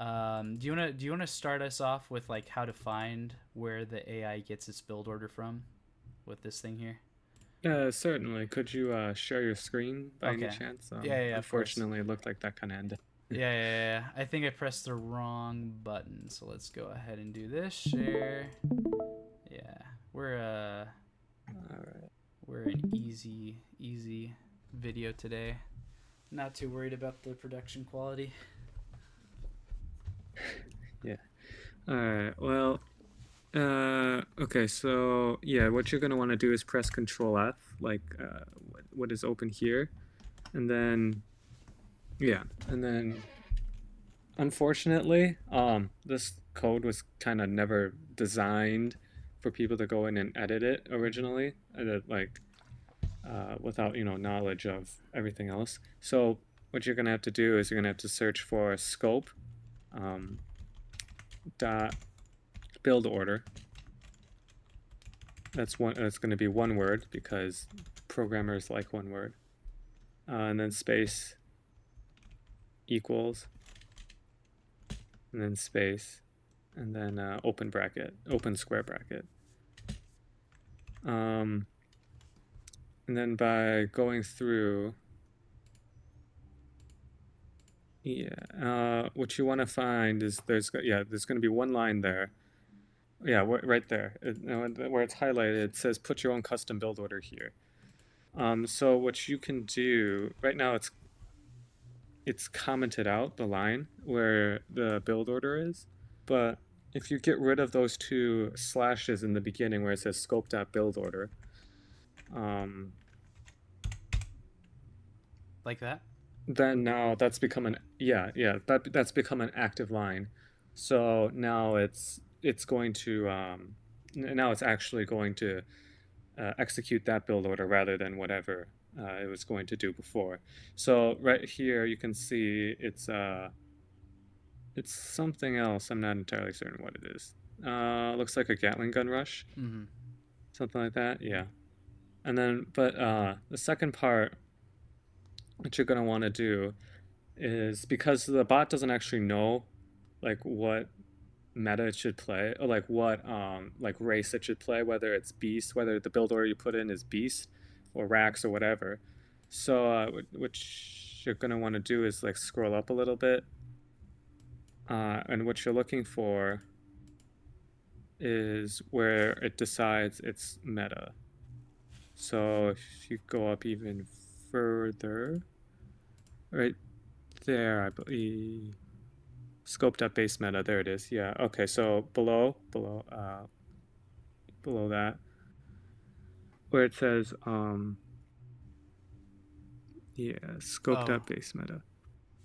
do you wanna start us off with like how to find where the AI gets its build order from with this thing here? Certainly. Could you share your screen by any Okay. chance? Yeah, of course. Unfortunately, it looked like that kind of ended. Yeah. I think I pressed the wrong button, so let's go ahead and do this. Share. Yeah, we're Alright. we're an easy video today. Not too worried about the production quality. Yeah. Alright, well, okay, so yeah, what you're going to want to do is press Control F, like what is open here, and then, yeah, and then, unfortunately, this code was kind of never designed for people to go in and edit it originally, without, knowledge of everything else. So what you're going to have to do is you're going to have to search for scope, dot build order. That's going to be one word because programmers like one word, and then space equals, and then space, and then open square bracket. And then by going through, what you want to find is there's going to be one line there. Yeah, right there, where it's highlighted, it says put your own custom build order here. So what you can do right now, it's commented out the line where the build order is, but if you get rid of those 2 slashes in the beginning where it says scope.build order, like that. Then now that's become that's become an active line. So now it's going to now it's actually going to execute that build order rather than whatever it was going to do before. So right here you can see it's something else. I'm not entirely certain what it is. Looks like a Gatling gun rush, something like that. Yeah, and then but the second part, what you're going to want to do is, because the bot doesn't actually know like what meta it should play, or like what like race it should play, whether it's beast, whether the build order you put in is beast or Rax or whatever. So what you're going to want to do is like scroll up a little bit, and what you're looking for is where it decides its meta. So if you go up even further, right there, I believe. Scope.base meta, there it is. Yeah, okay, so below that, where it says, yeah, scope.base meta.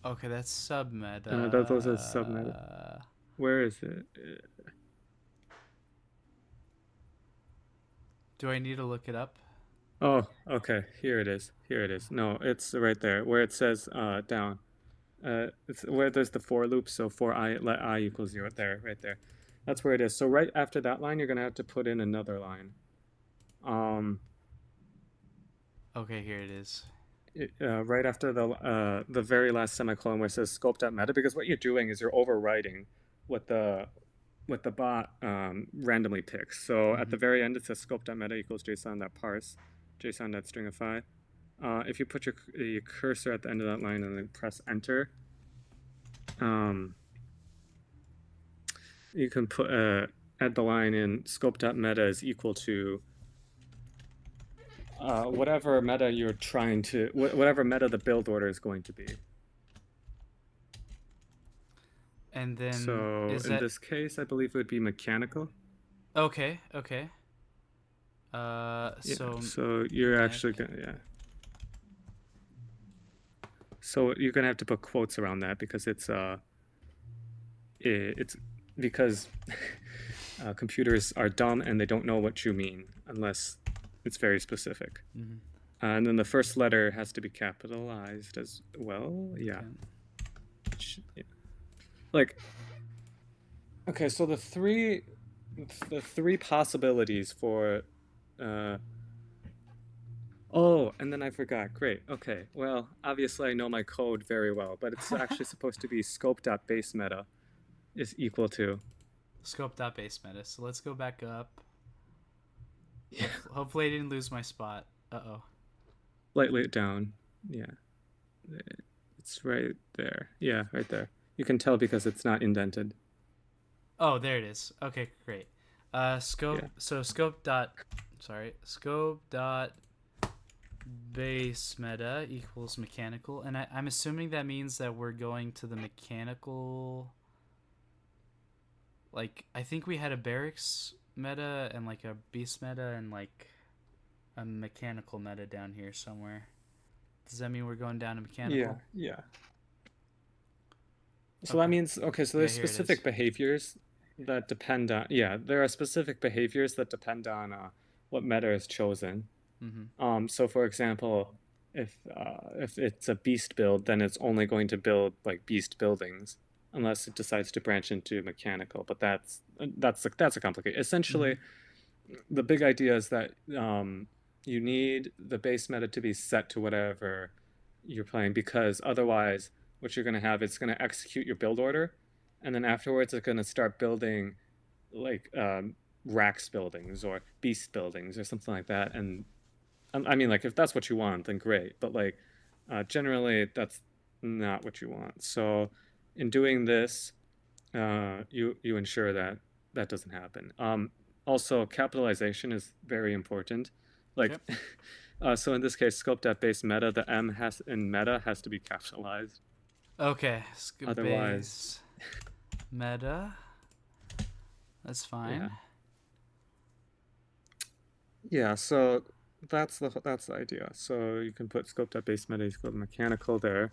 Okay, that's submeta. Those are submeta. Where is it? Do I need to look it up? Oh, okay, here it is. Here it is. No, it's right there, where it says, down. It's where there's the for loop, so for I, let I equals 0, there, right there. That's where it is. So right after that line, you're gonna have to put in another line. Okay, here it is. Right after the very last semicolon where it says scope.meta, because what you're doing is you're overwriting what the bot randomly picks. So at the very end, it says scope.meta equals JSON.parse, JSON.stringify. If you put your cursor at the end of that line and then press enter, you can put add the line in scope.meta is equal to whatever meta you're trying to, whatever meta the build order is going to be. And then so in this case, I believe it would be mechanical. Okay. So you're actually gonna So you're gonna have to put quotes around that because it's because computers are dumb and they don't know what you mean unless it's very specific. And then the first letter has to be capitalized as well. Yeah. Like, okay, so the three possibilities for oh, and then I forgot. Great. Okay. Well, obviously I know my code very well, but it's actually supposed to be scope.base meta is equal to scope.base meta. So let's go back up. Yeah. Hopefully I didn't lose my spot. Uh-oh. Slightly down. Yeah. It's right there. Yeah, right there. You can tell because it's not indented. Oh, there it is. Okay, great. Scope. Yeah. So scope dot base meta equals mechanical, and I'm assuming that means that we're going to the mechanical. Like, I think we had a barracks meta and like a beast meta and like a mechanical meta down here somewhere. Does that mean we're going down to mechanical? Yeah. So that means, okay, so there's specific behaviors that depend on, there are specific behaviors that depend on what meta is chosen. So for example, if it's a beast build, then it's only going to build like beast buildings unless it decides to branch into mechanical, but that's a complicated. Essentially, the big idea is that you need the base meta to be set to whatever you're playing, because otherwise what you're going to have is going to execute your build order, and then afterwards it's going to start building like Rax buildings or beast buildings or something like that. And I mean, like, if that's what you want, then great, but like generally that's not what you want. So in doing this, you ensure that that doesn't happen. Also, capitalization is very important. Like, so in this case, scope.base meta, the M in meta has to be capitalized. Okay. Otherwise, meta. That's fine. Yeah. So that's the idea. So you can put scope.base meta equal to mechanical there.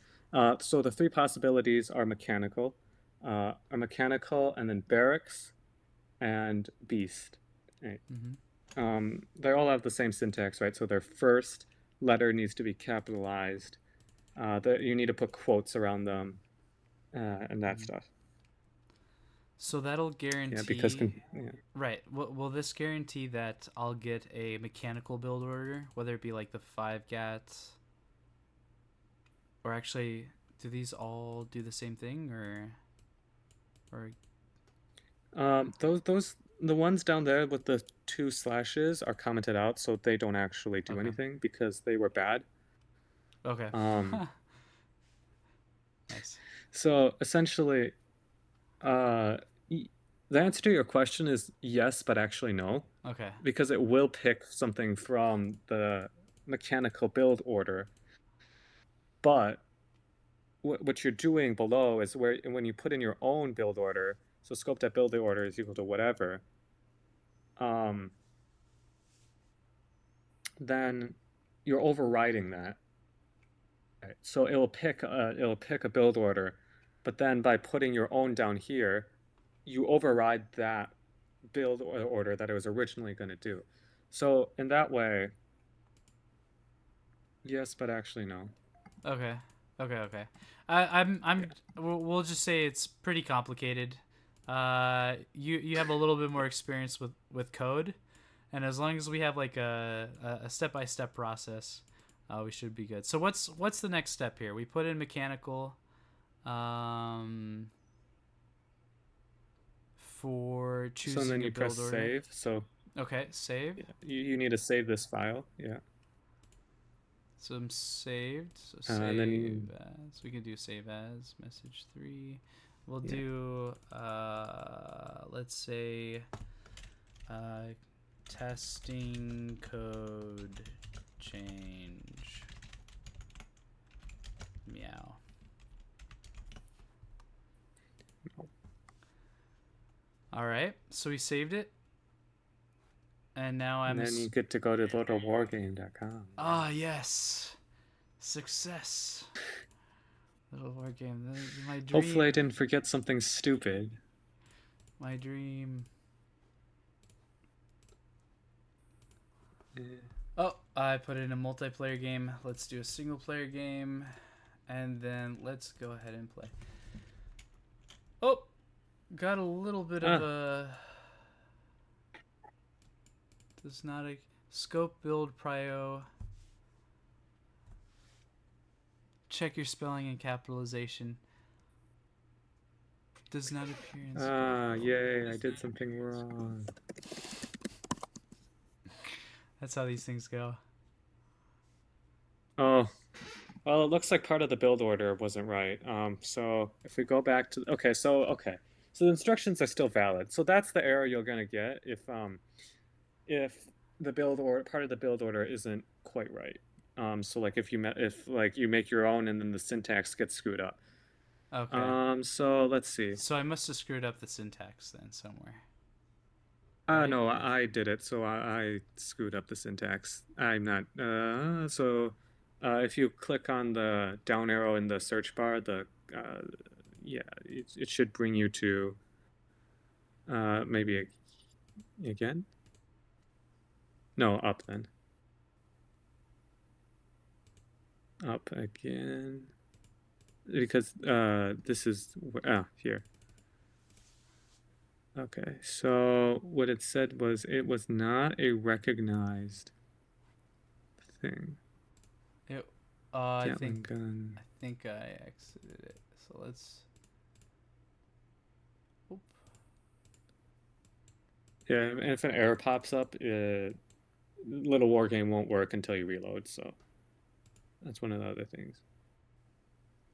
So the three possibilities are mechanical, and then barracks, and beast. Right. They all have the same syntax, right? So their first letter needs to be capitalized. You need to put quotes around them, and that stuff. So that'll guarantee. Yeah, because right. Will this guarantee that I'll get a mechanical build order, whether it be like the 5 GATs, or actually, do these all do the same thing, or? Those the ones down there with the 2 slashes are commented out, so they don't actually do anything because they were bad. Okay. Nice. So essentially, the answer to your question is yes, but actually no. Okay. Because it will pick something from the mechanical build order, but what you're doing below is where when you put in your own build order, so scope.build order is equal to whatever, then you're overriding that. Right. So it'll pick a build order, but then by putting your own down here, you override that build order that it was originally going to do. So in that way, yes, but actually no. Okay. We'll just say it's pretty complicated. You have a little bit more experience with code, and as long as we have like a step-by-step process, we should be good. So what's the next step here? We put in mechanical, for So then choosing a you press build order. save. So Okay, save. yeah, you need to save this file. Yeah. So I'm saved. So save And then as. We can do save as message 3. We'll Yeah. do let's say testing code change meow. All right, so we saved it, and now and then you get to go to littlewargame.com. Ah, yes, success. Little war game. My dream. Hopefully I didn't forget something stupid. My dream. Yeah. Oh, I put in a multiplayer game. Let's do a single player game, and then let's go ahead and play. Oh, got a little bit of a. Does not a scope build prio. Check your spelling and capitalization. Does not appear in scope. Ah, yay! I did something wrong. That's how these things go. Oh, well, it looks like part of the build order wasn't right. So if we go back to so the instructions are still valid. So that's the error you're gonna get if the build order part of the build order isn't quite right. So like if you make your own and then the syntax gets screwed up. Okay. So let's see. So I must have screwed up the syntax then somewhere. Right? No, I did it. So I screwed up the syntax. I'm not. If you click on the down arrow in the search bar, it should bring you to maybe again. No, up then. Up again. Because this is here. Okay, so what it said was it was not a recognized thing. I Gatling gun. think I exited it. So let's. Oop. Yeah, and if an error pops up, Little War Game won't work until you reload. So that's one of the other things.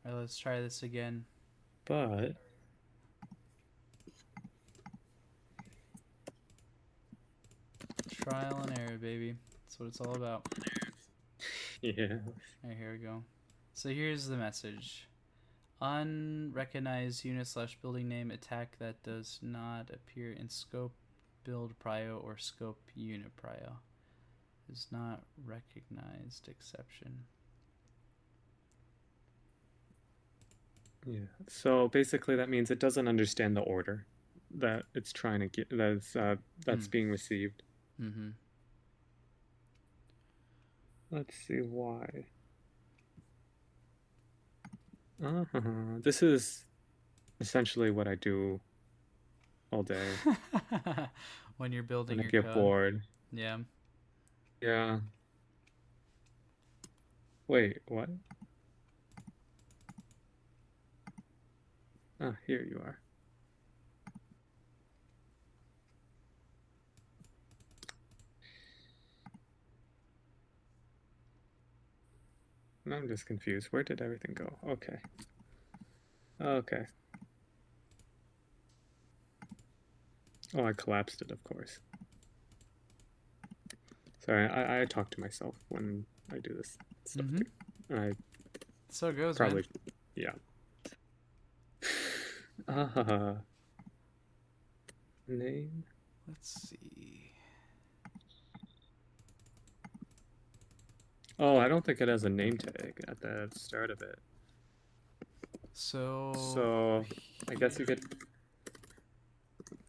All right, let's try this again. But Trial and error, baby. That's what it's all about. yeah. Alright, here we go. So here's the message. Unrecognized unit/building name attack that does not appear in scope build prio or scope unit prio. Is not recognized exception. Yeah. So basically, that means it doesn't understand the order that it's trying to get. That's being received. Mm-hmm. Let's see why. This is essentially what I do all day. When you're building when I your get code. bored. Yeah. Yeah. Wait, what? Ah, here you are. I'm just confused. Where did everything go? Okay. Okay. Oh, I collapsed it, of course. Sorry, I talk to myself when I do this stuff too. So it goes, man. Yeah. Uh, name. Let's see. Oh, I don't think it has a name tag at the start of it. So I guess you could.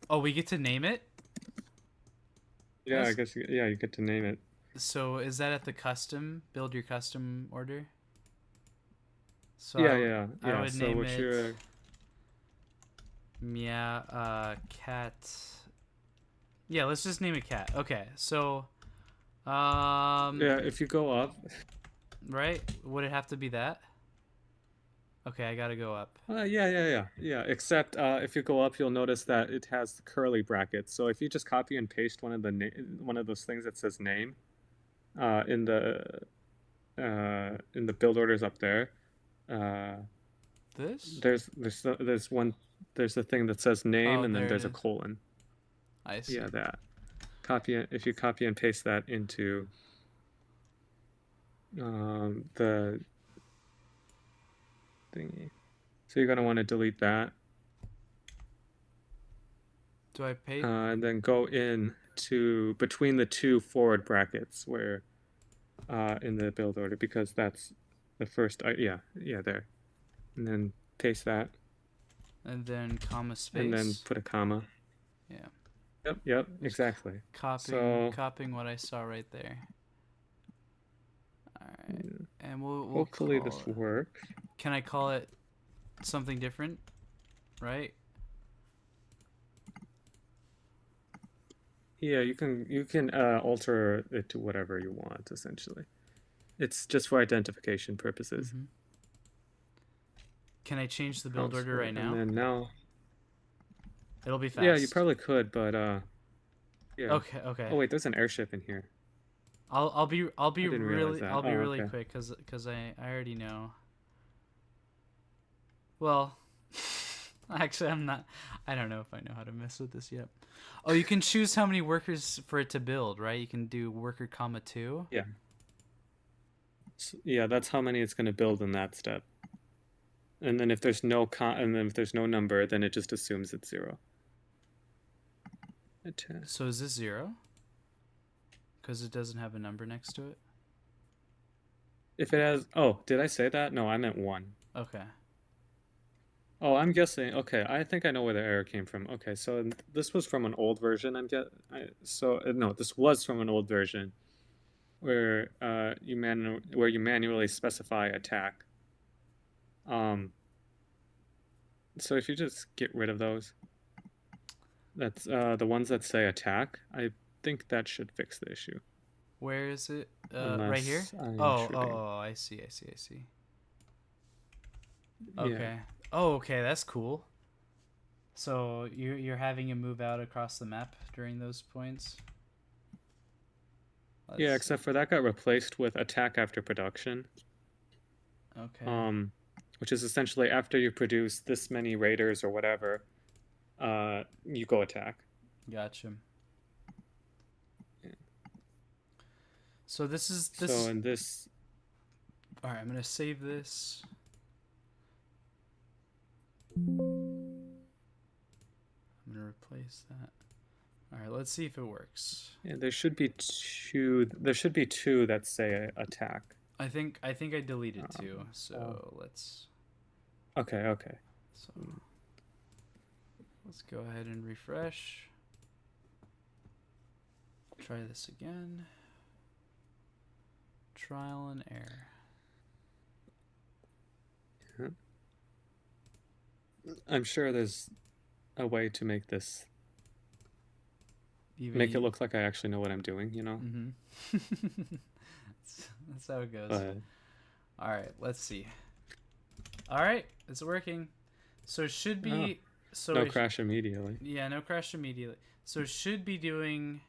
Oh, we get to name it? Yeah, I That's... guess you get to name it. So is that at the custom? Build your custom order? So I Yeah. would So name what it you're cat. Yeah, let's just name it cat. Okay, so yeah, if you go up, right? Would it have to be that? Okay, I gotta go up. yeah. Except if you go up, you'll notice that it has the curly brackets. So if you just copy and paste one of those things that says name, uh, in the in the build orders up there, uh, This? there's a thing that says name Oh, and then there it there's a is. colon. I see. Yeah, that. If you copy and paste that into the thingy. So you're gonna want to delete that. Do I pay? And then go in to between the two forward brackets where in the build order, because that's the first there, and then paste that And then comma and then space? put a comma. Yeah. Yep, Just exactly. copying what I saw right there. Alright. And we'll Hopefully call this it... works. Can I call it something different? Right? Yeah, you can alter it to whatever you want, essentially. It's just for identification purposes. Mm-hmm. Can I change the build order right now? And then now It'll be fast. yeah, you probably could, but yeah. Okay. Oh wait, there's an airship in here. I'll be really Okay. quick because I already know. Well, actually I don't know if I know how to mess with this yet. Oh, you can choose how many workers for it to build, right? You can do worker comma 2. Yeah. So, yeah, that's how many it's going to build in that step. And then if there's no number, then it just assumes it's 0. So is this 0? Because it doesn't have a number next to it? If it has... Oh, did I say that? No, I meant 1. Okay. Oh, I'm guessing... Okay, I think I know where the error came from. Okay, so this was from an old version, no, this was from an old version where you manually specify attack. So if you just get rid of those, that's the ones that say attack, I think that should fix the issue. Where is it? Right here? Oh, I see. Okay. Yeah. Oh, okay, that's cool. So you're having him move out across the map during those points? Yeah, except for that got replaced with attack after production. Okay. Which is essentially after you produce this many raiders or whatever, you go attack. Gotcha. Yeah. So this is So in this... Alright, I'm going to save this. I'm going to replace that. Alright, let's see if it works. Yeah, there should be two that say attack. I think I deleted 2, so let's... Okay. So let's go ahead and refresh. Try this again. Trial and error. Yeah. I'm sure there's a way to make this make it look like I actually know what I'm doing, you know? Mm-hmm. That's how it goes. But... Alright, let's see. Alright, it's working. So it should be... no crash immediately. Yeah, no crash immediately. So it should be doing...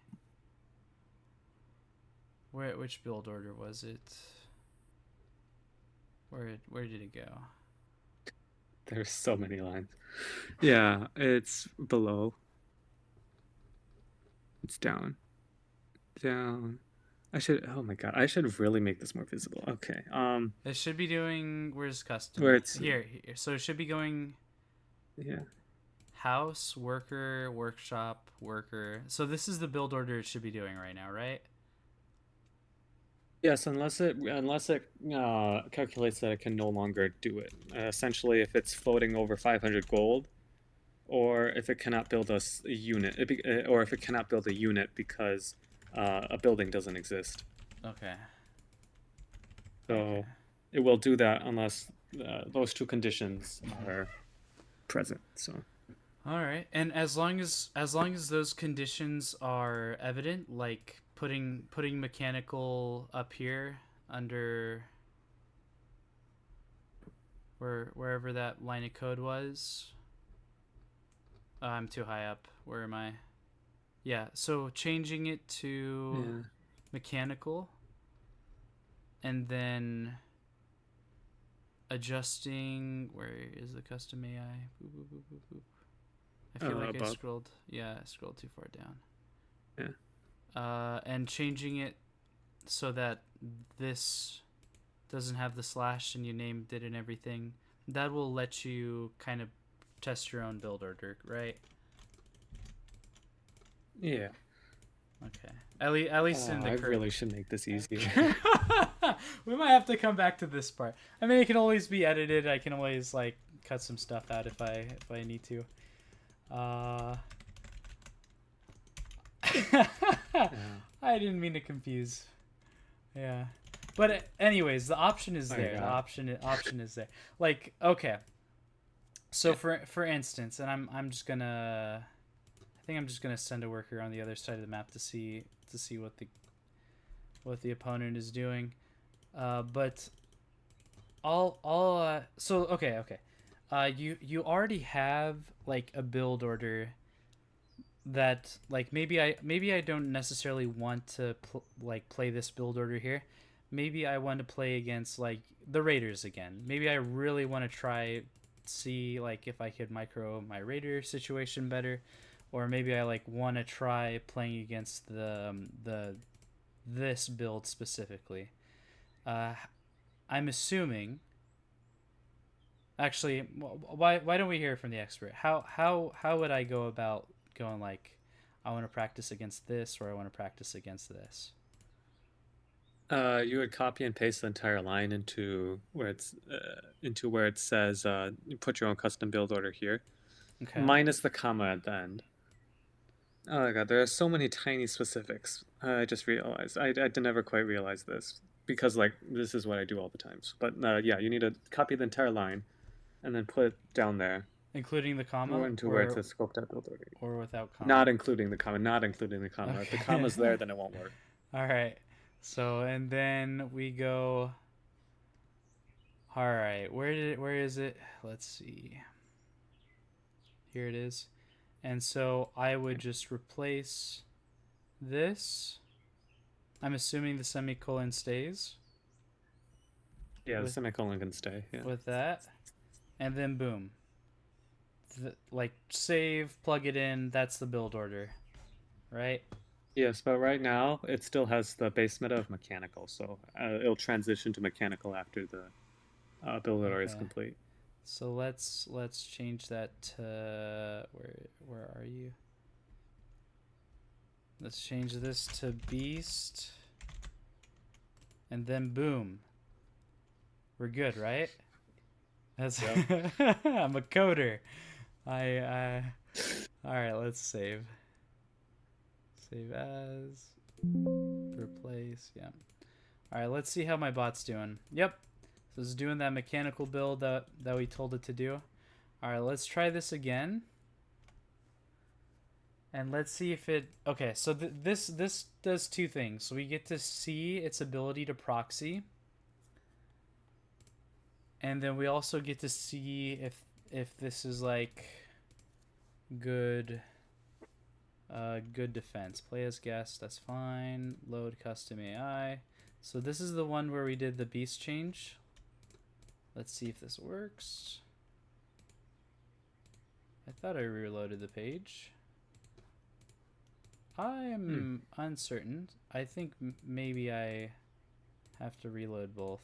Which build order was it? Where did it go? There's so many lines. Yeah, it's below. It's down. I should. Oh my god, I should really make this more visible. Okay. It should be doing. Where's custom? Where it's Here. So it should be going yeah. house, worker, workshop, worker. So this is the build order it should be doing right now, right? Yes, unless it calculates that it can no longer do it. Essentially, if it's floating over 500 gold, or if it cannot build a unit, or if it cannot build a unit because a building doesn't exist. Okay. So Okay. it will do that unless those two conditions are present. So All right. And as long as those conditions are evident, like putting mechanical up here under wherever that line of code was. I'm too high up. Where am I? Yeah, so changing it to yeah. mechanical and then adjusting. Where is the custom AI? Boop, boop, boop, boop, boop. I feel like I Above. scrolled. Yeah, I scrolled too far down. Yeah. And changing it so that this doesn't have the slash and you named it and everything. That will let you kind of test your own build order, right? Yeah. Okay. At least in the I current. really should make this easier. We might have to come back to this part. I mean, it can always be edited. I can always like cut some stuff out if I need to. I didn't mean to confuse. Yeah. But anyways, the option is there. The option is there. Like, okay. So for instance, and I'm just gonna I think I'm just gonna send a worker on the other side of the map to see what the opponent is doing. But so okay. You already have like a build order that like maybe I don't necessarily want to play this build order here. Maybe I want to play against like the Raiders again. Maybe I really want to try see like if I could micro my Raider situation better, or maybe I like want to try playing against the this build specifically. I'm assuming. Actually, why don't we hear from the expert? How would I go about going like, I want to practice against this or I want to practice against this? You would copy and paste the entire line into where it says you put your own custom build order here, Okay. minus the comma at the end. Oh my god, there are so many tiny specifics. I just realized I never quite realized this because like this is what I do all the times. But yeah, you need to copy the entire line, and then put it down there. Including the comma Or into where it says scoped out build order. or without comma? Not including the comma. Not including the comma. If the Okay. comma's there, then it won't work. All right. So and then we go. All right. Where is it? Let's see. Here it is. And so I would just replace this. I'm assuming the semicolon stays. Yeah, the semicolon can stay. Yeah. With that. And then boom. Like save, plug it in, that's the build order. Right? Yes, but right now it still has the base meta of mechanical, so it'll transition to mechanical after the build order is complete. So let's change that to where are you? Let's change this to beast. And then boom. We're good, right? That's Yep. I'm a coder. All right, let's save. Save as replace, yeah. All right, let's see how my bot's doing. Yep. So it's doing that mechanical build that we told it to do. All right, let's try this again. And let's see if it... Okay, so this does two things. So we get to see its ability to proxy. And then we also get to see if this is like good defense. Play as guest, that's fine. Load custom AI. So this is the one where we did the beast change. Let's see if this works. I thought I reloaded the page. I'm uncertain. I think maybe I have to reload both.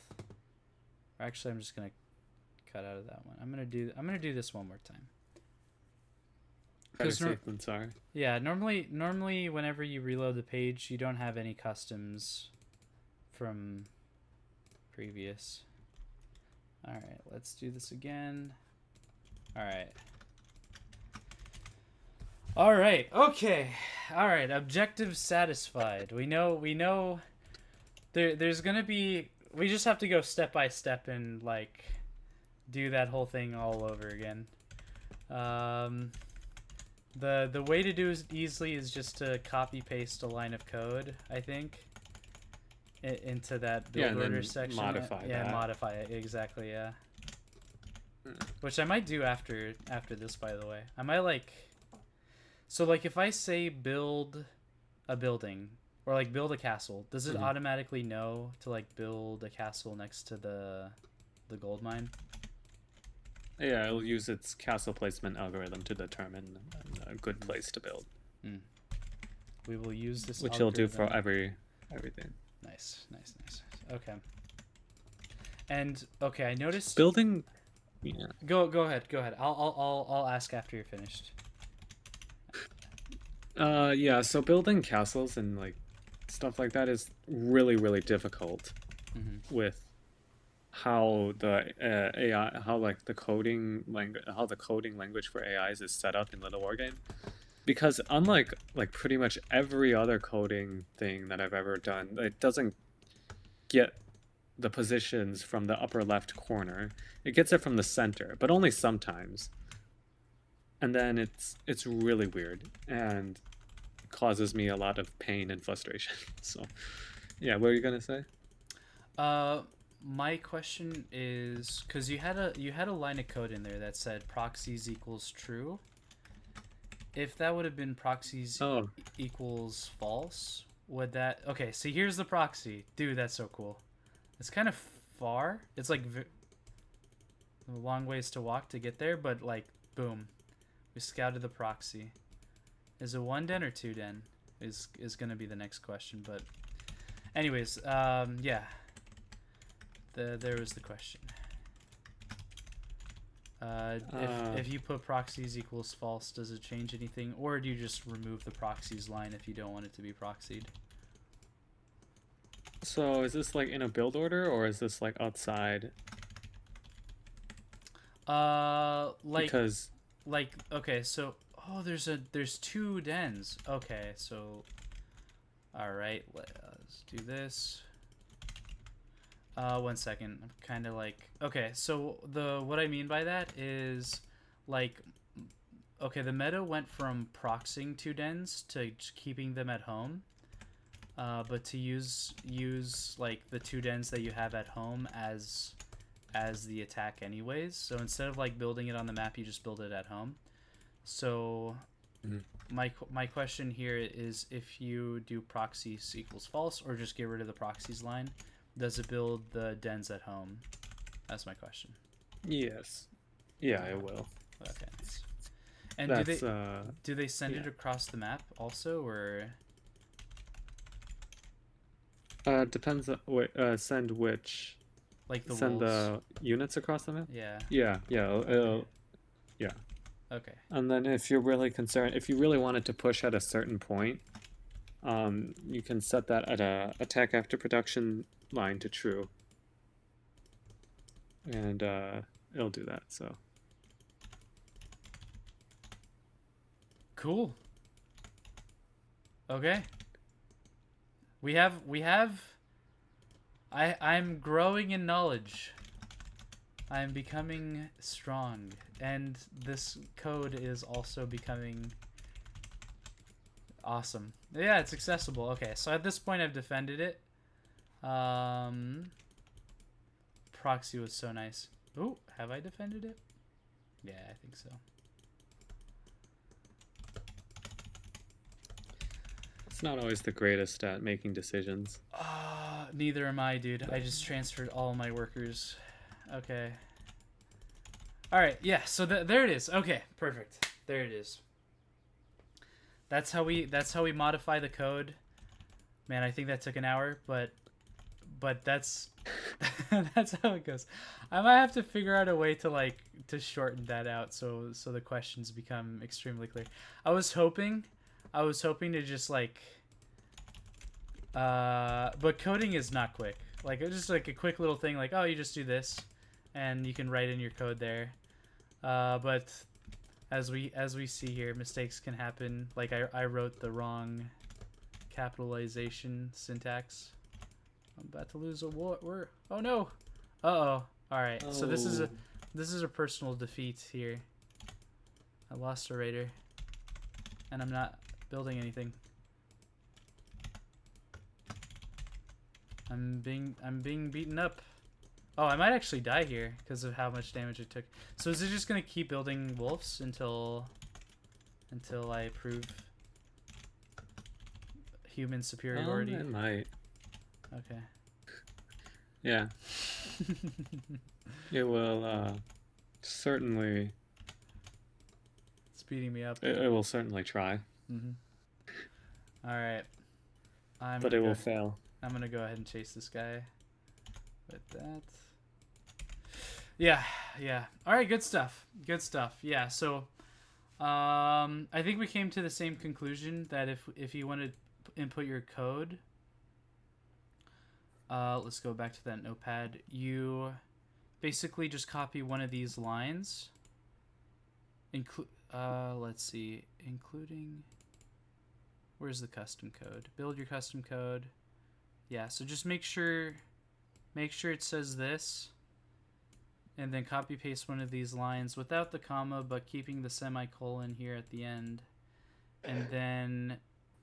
Or actually, I'm just gonna cut out of that one. I'm gonna do this one more time. Better safe than sorry. Yeah, normally whenever you reload the page, you don't have any customs from previous. All right, let's do this again. All right. All right. Okay. All right. Objective satisfied. We know there's going to be, we just have to go step by step and like do that whole thing all over again. The way to do it easily is just to copy paste a line of code, I think, into that build order section. Modify that. Yeah, modify it, exactly, yeah. Which I might do after this, by the way. I might like, so like if I say build a building or like build a castle, does it automatically know to like build a castle next to the gold mine? Yeah, it'll use its castle placement algorithm to determine a good place to build. We will use this which algorithm. it'll do for everything. Nice. Okay. And okay, I noticed building. Yeah. Go ahead. I'll ask after you're finished. Yeah. So building castles and like stuff like that is really difficult with how the AI, how like the coding language for AIs is set up in Little War Game, because unlike like pretty much every other coding thing that I've ever done, it doesn't get the positions from the upper left corner. It gets it from the center, but only sometimes. And then it's really weird and causes me a lot of pain and frustration. So, yeah, what were you gonna say? My question is, because you had a line of code in there that said proxies equals true. If that would have been proxies equals false, would that... Okay, so here's the proxy. Dude, that's so cool. It's kind of far. It's like a long ways to walk to get there, but like, boom. We scouted the proxy. Is it 1 den or 2 den? Is going to be the next question, but... Anyways, yeah. There was the question. If you put proxies equals false, does it change anything? Or do you just remove the proxies line if you don't want it to be proxied? So is this like in a build order, or is this like outside? Because like okay, so there's 2 dens. Okay, so all right, let's do this. 1 second. I'm kind of like, okay, so what I mean by that is like, okay, the meta went from proxying 2 dens to keeping them at home, but to use like the 2 dens that you have at home as the attack anyways. So instead of like building it on the map, you just build it at home. So my question here is, if you do proxies equals false or just get rid of the proxies line, does it build the dens at home? That's my question. Yes. Yeah, it will. Okay. And do they send it across the map also, or? Depends on send which. Like the send wolves? the units across the map? Yeah. Yeah. Yeah. Okay. And then if you're really concerned, if you really wanted to push at a certain point, you can set that at a attack after production line to true, and it'll do that. So cool. Okay, we have I'm growing in knowledge. I'm becoming strong, and this code is also becoming awesome. Yeah, it's accessible. Okay, so at this point I've defended it. Proxy was so nice. Ooh, have I defended it? Yeah, I think so. it's not always the greatest at making decisions. Neither am I, dude. I just transferred all my workers. Okay. All right, yeah, so there it is. Okay, perfect. There it is. That's how we modify the code. Man, I think that took an hour, but that's that's how it goes. I might have to figure out a way to shorten that out so the questions become extremely clear. I was hoping to just but coding is not quick. Like it's just like a quick little thing like, oh, you just do this and you can write in your code there. But as we see here, mistakes can happen. Like I wrote the wrong capitalization syntax. I'm about to lose a war. Oh no. Uh-oh. All right. So this is a personal defeat here. I lost a raider and I'm not building anything. I'm being beaten up. Oh, I might actually die here because of how much damage it took. So is it just gonna keep building wolves until I prove human superiority? It might. Okay. Yeah. It will certainly. It's beating me up. It will certainly try. All right. But it will fail. I'm gonna go ahead and chase this guy with that. Yeah. All right, good stuff. Yeah. So, I think we came to the same conclusion that if you want to input your code, let's go back to that notepad. You basically just copy one of these lines. Let's see, including. Where's the custom code? Build your custom code. Yeah, so just make sure it says this, and then copy paste one of these lines without the comma, but keeping the semicolon here at the end. And then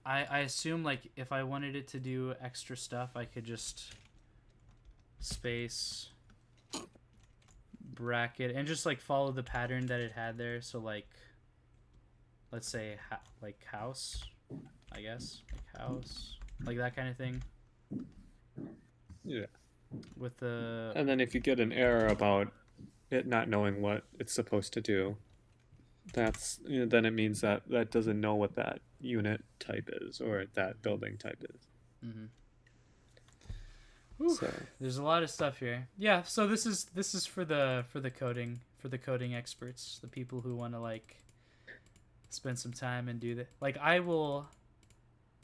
I assume like if I wanted it to do extra stuff, I could just space bracket and just like follow the pattern that it had there. So like, let's say like house, I guess, like house, like that kind of thing. Yeah. With the And then if you get an error about it not knowing what it's supposed to do, that's then it means that doesn't know what that unit type is or that building type is. So there's a lot of stuff here. Yeah, so this is for the coding experts, the people who want to like spend some time and do that. Like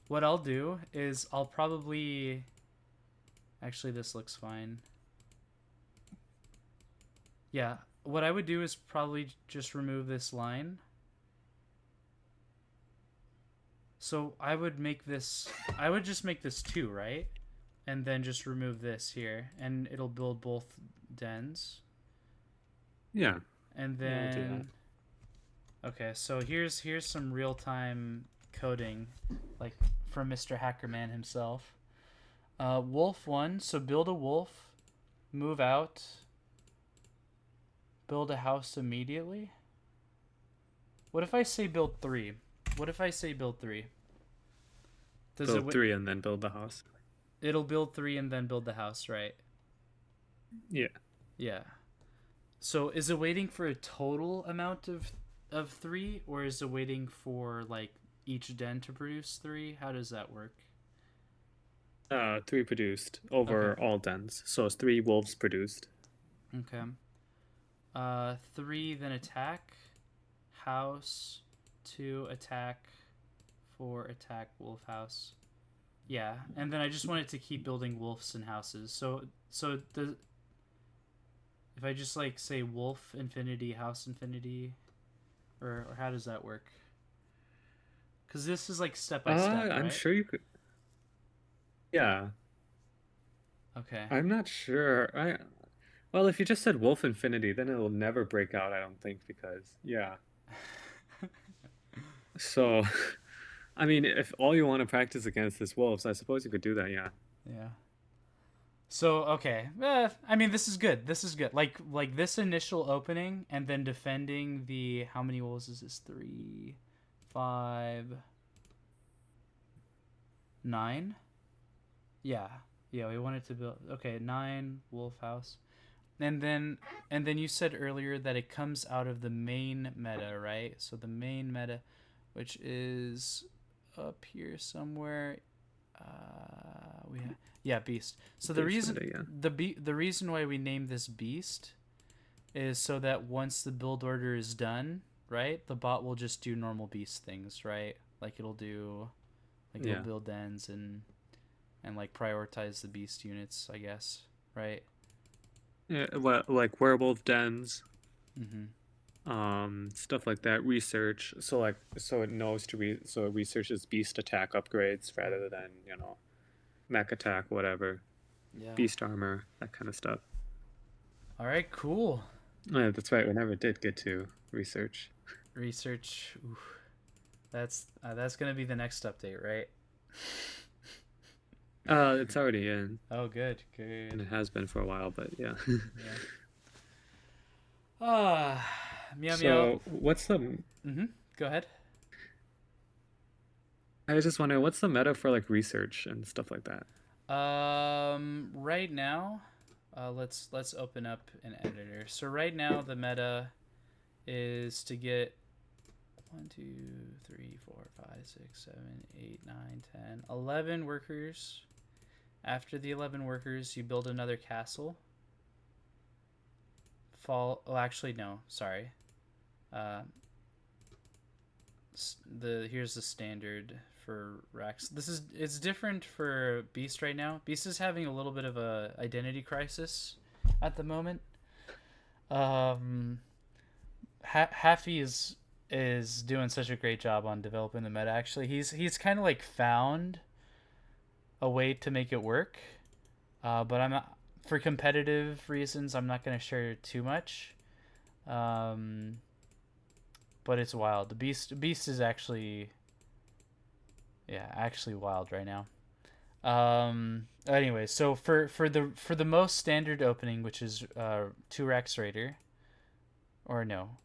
what I'll do is I'll probably actually this looks fine. Yeah, what I would do is probably just remove this line. So I would just make this 2, right? And then just remove this here, and it'll build both dens. Yeah. And then, okay, so here's some real-time coding, like from Mr. Hackerman himself. Wolf 1, so build a wolf, move out, build a house immediately. What if I say build 3? Does build 3 and then build the house. It'll build 3 and then build the house, right? Yeah. So is it waiting for a total amount of 3, or is it waiting for like each den to produce 3? How does that work? 3 produced over all dens, so it's 3 wolves produced. Okay. 3 then attack, house, 2 attack, 4 attack, wolf house. Yeah, and then I just want it to keep building wolves and houses. So if I just like say wolf infinity, house infinity, or how does that work? Because this is like step by step, right? I'm sure you could. Yeah. Okay. I'm not sure. Well, if you just said wolf infinity, then it'll never break out, I don't think, because yeah. So, I mean, if all you want to practice against is wolves, I suppose you could do that, yeah. Yeah. So, okay. I mean, this is good. Like this initial opening and then defending the... How many wolves is this? 3, 5, 9? Yeah. Yeah, we wanted to build... Okay, 9, wolf house. And then you said earlier that it comes out of the main meta, right? So the main meta... which is up here somewhere. Beast. So the Beast reason meta, yeah. the reason why we named this beast is so that once the build order is done, right, the bot will just do normal beast things, right? Like it'll Yeah. build ends and like prioritize the beast units, I guess, right? Yeah, like werewolf dens, Mm-hmm. stuff like that. Research, so it knows so it researches beast attack upgrades rather than mech attack, whatever, Yeah. beast armor, that kind of stuff. All right, cool. Oh, yeah, that's right. We never did get to research. Research. Oof. That's gonna be the next update, right? It's already in, Oh, good, and good. it has been for a while, but yeah. Yeah. Ah, meow meow. So what's the? Mm-hmm. Go ahead. I was just wondering, what's the meta for like research and stuff like that? Right now, let's open up an editor. So right now the meta is to get 1, 2, 3, 4, 5, 6, 7, 8, 9, 10, 11 workers. After the 11 workers, you build another castle. Actually, no, sorry. Uh, here's the standard for Rex. It's different for Beast right now. Beast is having a little bit of a identity crisis at the moment. Haffy is doing such a great job on developing the meta. Actually, he's kind of like found a way to make it work. But I'm not, for competitive reasons, I'm not going to share too much. But it's wild. The beast is actually, yeah, actually wild right now. Anyway, so for the most standard opening, which is 2 Rex Raider, or no,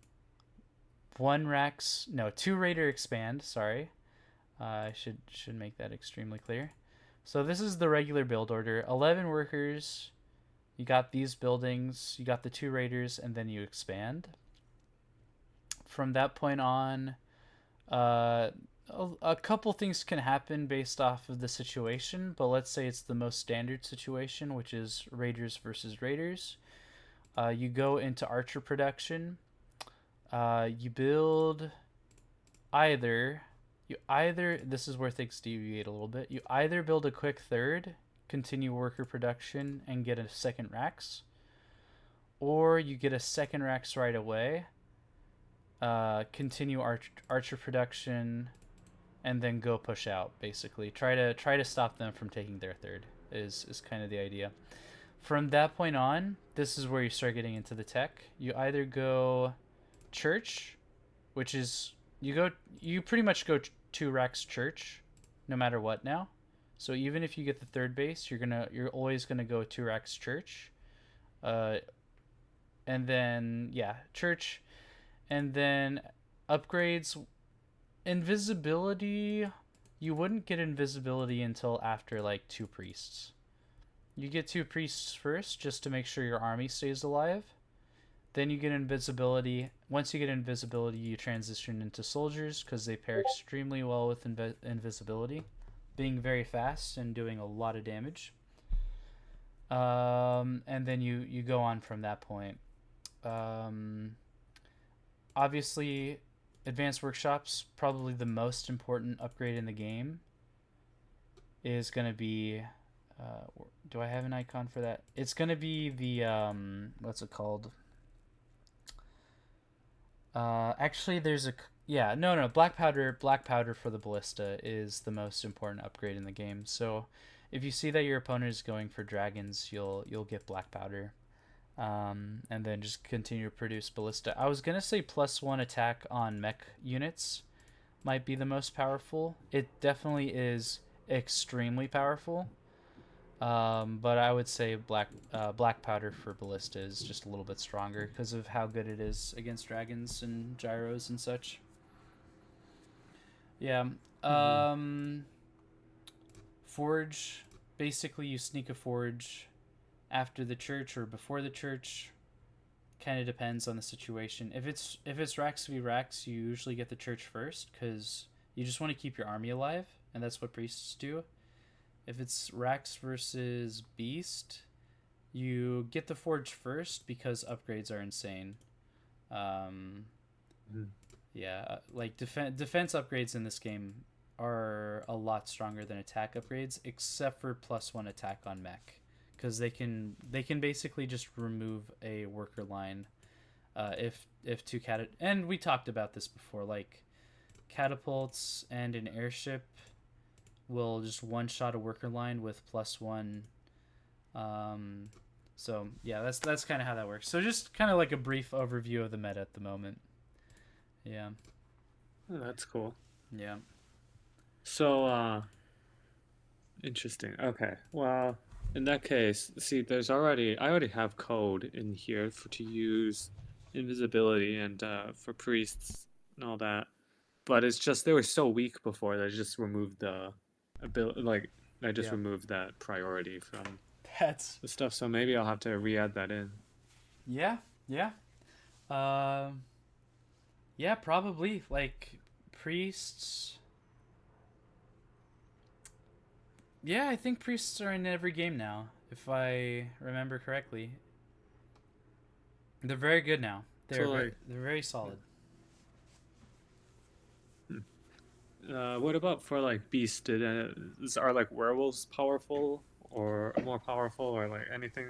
1 Rex, no, 2 Raider expand. Sorry, I should make that extremely clear. So this is the regular build order. 11 workers. You got these buildings. You got the 2 raiders, and then you expand. From that point on, a couple things can happen based off of the situation, but let's say it's the most standard situation, which is raiders versus raiders. You go into archer production. You build either this is where things deviate a little bit. You either build a quick third, continue worker production, and get a second Rex, or you get a second Rex right away, continue archer production, and then go push out. Basically, try to stop them from taking their third is kind of the idea. From that point on, this is where you start getting into the tech. You either go church, which is you pretty much go 2 Rex church, no matter what now. So even if you get the third base, you're always gonna go 2 Rex church, and then church, and then upgrades. Invisibility, you wouldn't get invisibility until after like 2 priests. You get 2 priests first just to make sure your army stays alive. Then you get invisibility. Once you get invisibility, you transition into soldiers because they pair extremely well with invisibility, being very fast and doing a lot of damage. And then you go on from that point. Obviously, Advanced Workshop's probably the most important upgrade in the game is going to be... do I have an icon for that? It's going to be the... what's it called? Actually, there's a... Yeah, no. Black powder for the ballista is the most important upgrade in the game. So if you see that your opponent is going for dragons, you'll get black powder. And then just continue to produce ballista. I was gonna say +1 attack on mech units might be the most powerful. It definitely is extremely powerful. But I would say black powder for ballista is just a little bit stronger because of how good it is against dragons and gyros and such. Yeah. Forge. Basically, you sneak a forge after the church or before the church. kind of depends on the situation. If it's Rax v Rax, you usually get the church first because you just want to keep your army alive, and that's what priests do. If it's Rax versus Beast, you get the forge first because upgrades are insane. Um, yeah, like defense upgrades in this game are a lot stronger than attack upgrades, except for +1 attack on mech, because they can basically just remove a worker line if two and we talked about this before, like catapults and an airship will just one shot a worker line with +1. So yeah, that's kind of how that works. So just kind of like a brief overview of the meta at the moment. Yeah. Oh, that's cool. Yeah. So, interesting. Okay. Well, in that case, see, I already have code in here to use invisibility and for priests and all that. But it's just they were so weak before that I just removed the ability, like I just Yeah. removed that priority from That's the stuff. So maybe I'll have to re-add that in. yeah, yeah. Yeah, probably like priests. Yeah, I think priests are in every game now, if I remember correctly. They're very good now. So like, They're very solid. what about for like beast? Are like werewolves powerful or more powerful or like anything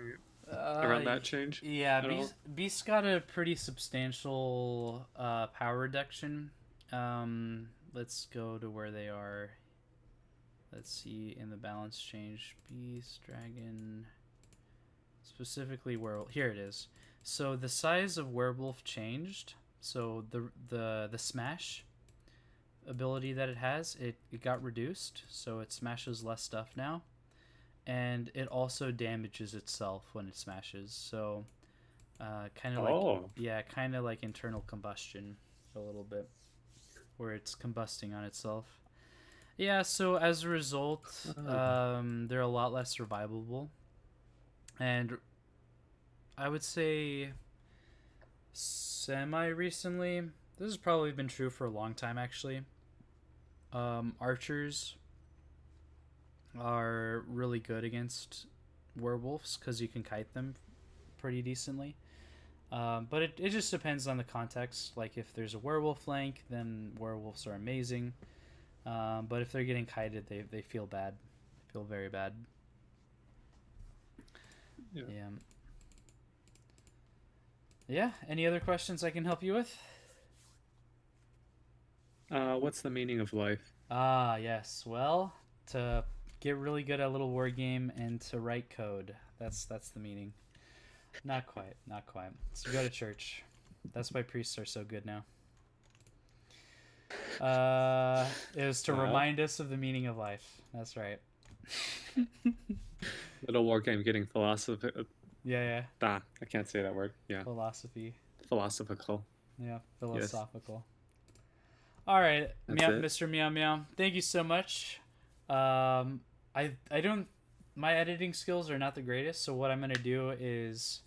around that change Yeah, at all? Beast got a pretty substantial power reduction. Let's go to where they are. Let's see in the balance change. Beast, dragon, specifically werewolf. Here it is. So the size of werewolf changed. So the smash ability that it has, it got reduced. So it smashes less stuff now. And it also damages itself when it smashes. So kind of Oh, kind of like internal combustion a little bit, where it's combusting on itself. Yeah, so as a result, they're a lot less survivable. And I would say semi recently, this has probably been true for a long time actually. Archers are really good against werewolves because you can kite them pretty decently. But it just depends on the context. Like if there's a werewolf flank, then werewolves are amazing. But if they're getting kited, they feel bad. They feel very bad. yeah. Yeah. Yeah. Any other questions I can help you with? What's the meaning of life? Ah, yes. Well, to get really good at a little war game and to write code. That's the meaning. Not quite. Not quite. So go to church. That's why priests are so good now. It was to Wow. remind us of the meaning of life. That's right. Little war game getting philosophy. Yeah. I can't say that word. Yeah, Philosophy. philosophical. Yeah, philosophical. All right, That's Meow, it. Mr. Meow Meow. Thank you so much. I don't. My editing skills are not the greatest, so what I'm gonna do is,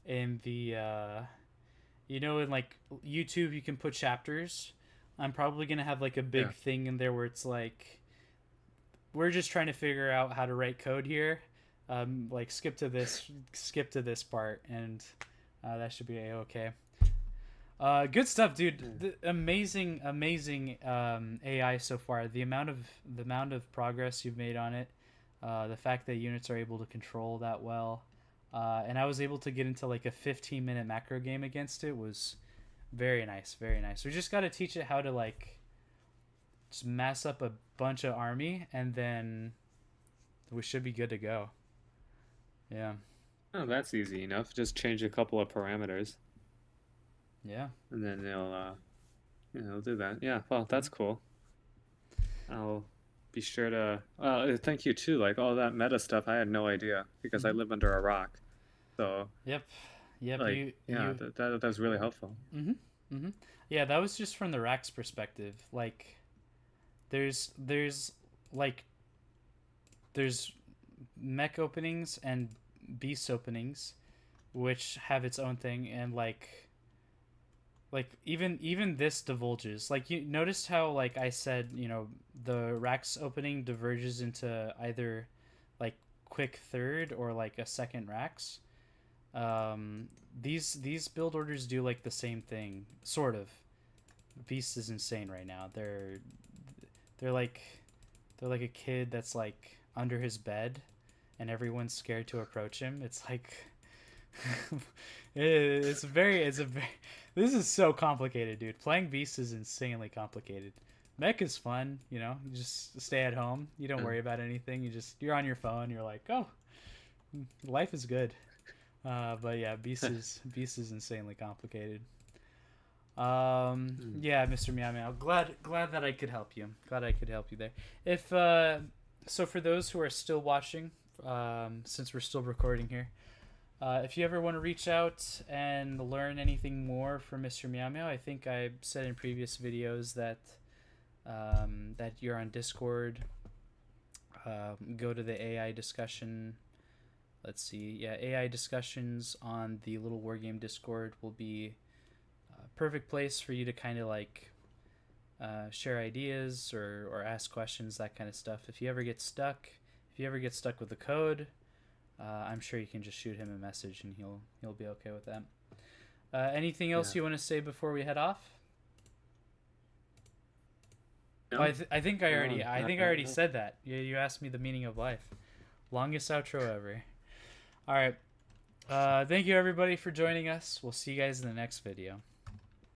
in the, in like YouTube, you can put chapters. I'm probably gonna have like a big Yeah. thing in there where it's like, we're just trying to figure out how to write code here. Like skip to this part, and that should be okay. Good stuff, dude. Amazing AI so far. The amount of progress you've made on it, the fact that units are able to control that well, and I was able to get into like a 15-minute macro game against it was very nice, very nice. We just got to teach it how to like just mass up a bunch of army, and then we should be good to go. Yeah. Oh, that's easy enough. Just change a couple of parameters, Yeah. and then they'll do that. Yeah. Well, that's cool. I'll be sure to. Thank you too. Like all that meta stuff, I had no idea because I live under a rock. So Yep. like, yeah, that was really helpful. Yeah, that was just from the Rax perspective. Like, there's like there's mech openings and beast openings, which have its own thing, and like even this divulges. Like, you noticed how, like I said, the racks opening diverges into either like quick third or like a second racks. These build orders do like the same thing, sort of. Beast is insane right now. They're like they're like a kid that's like under his bed, and everyone's scared to approach him. It's like it's a very this is so complicated, dude. Playing Beast is insanely complicated. Mech is fun, you just stay at home. You don't worry about anything. You're on your phone. You're like, oh, life is good. But yeah, Beast is insanely complicated. Yeah, MrMeowMeow. Glad that I could help you. Glad I could help you there. If so, for those who are still watching, since we're still recording here, if you ever want to reach out and learn anything more from MrMeowMeow, I think I said in previous videos that that you're on Discord. Go to the AI discussion. Let's see. Yeah, AI discussions on the Little Wargame Discord will be a perfect place for you to kind of like share ideas or ask questions, that kind of stuff. If you ever get stuck with the code, I'm sure you can just shoot him a message and he'll be okay with that. Anything else you want to say before we head off? No? Oh, I think I already said that. You asked me the meaning of life. Longest outro ever. All right. Thank you everybody for joining us. We'll see you guys in the next video.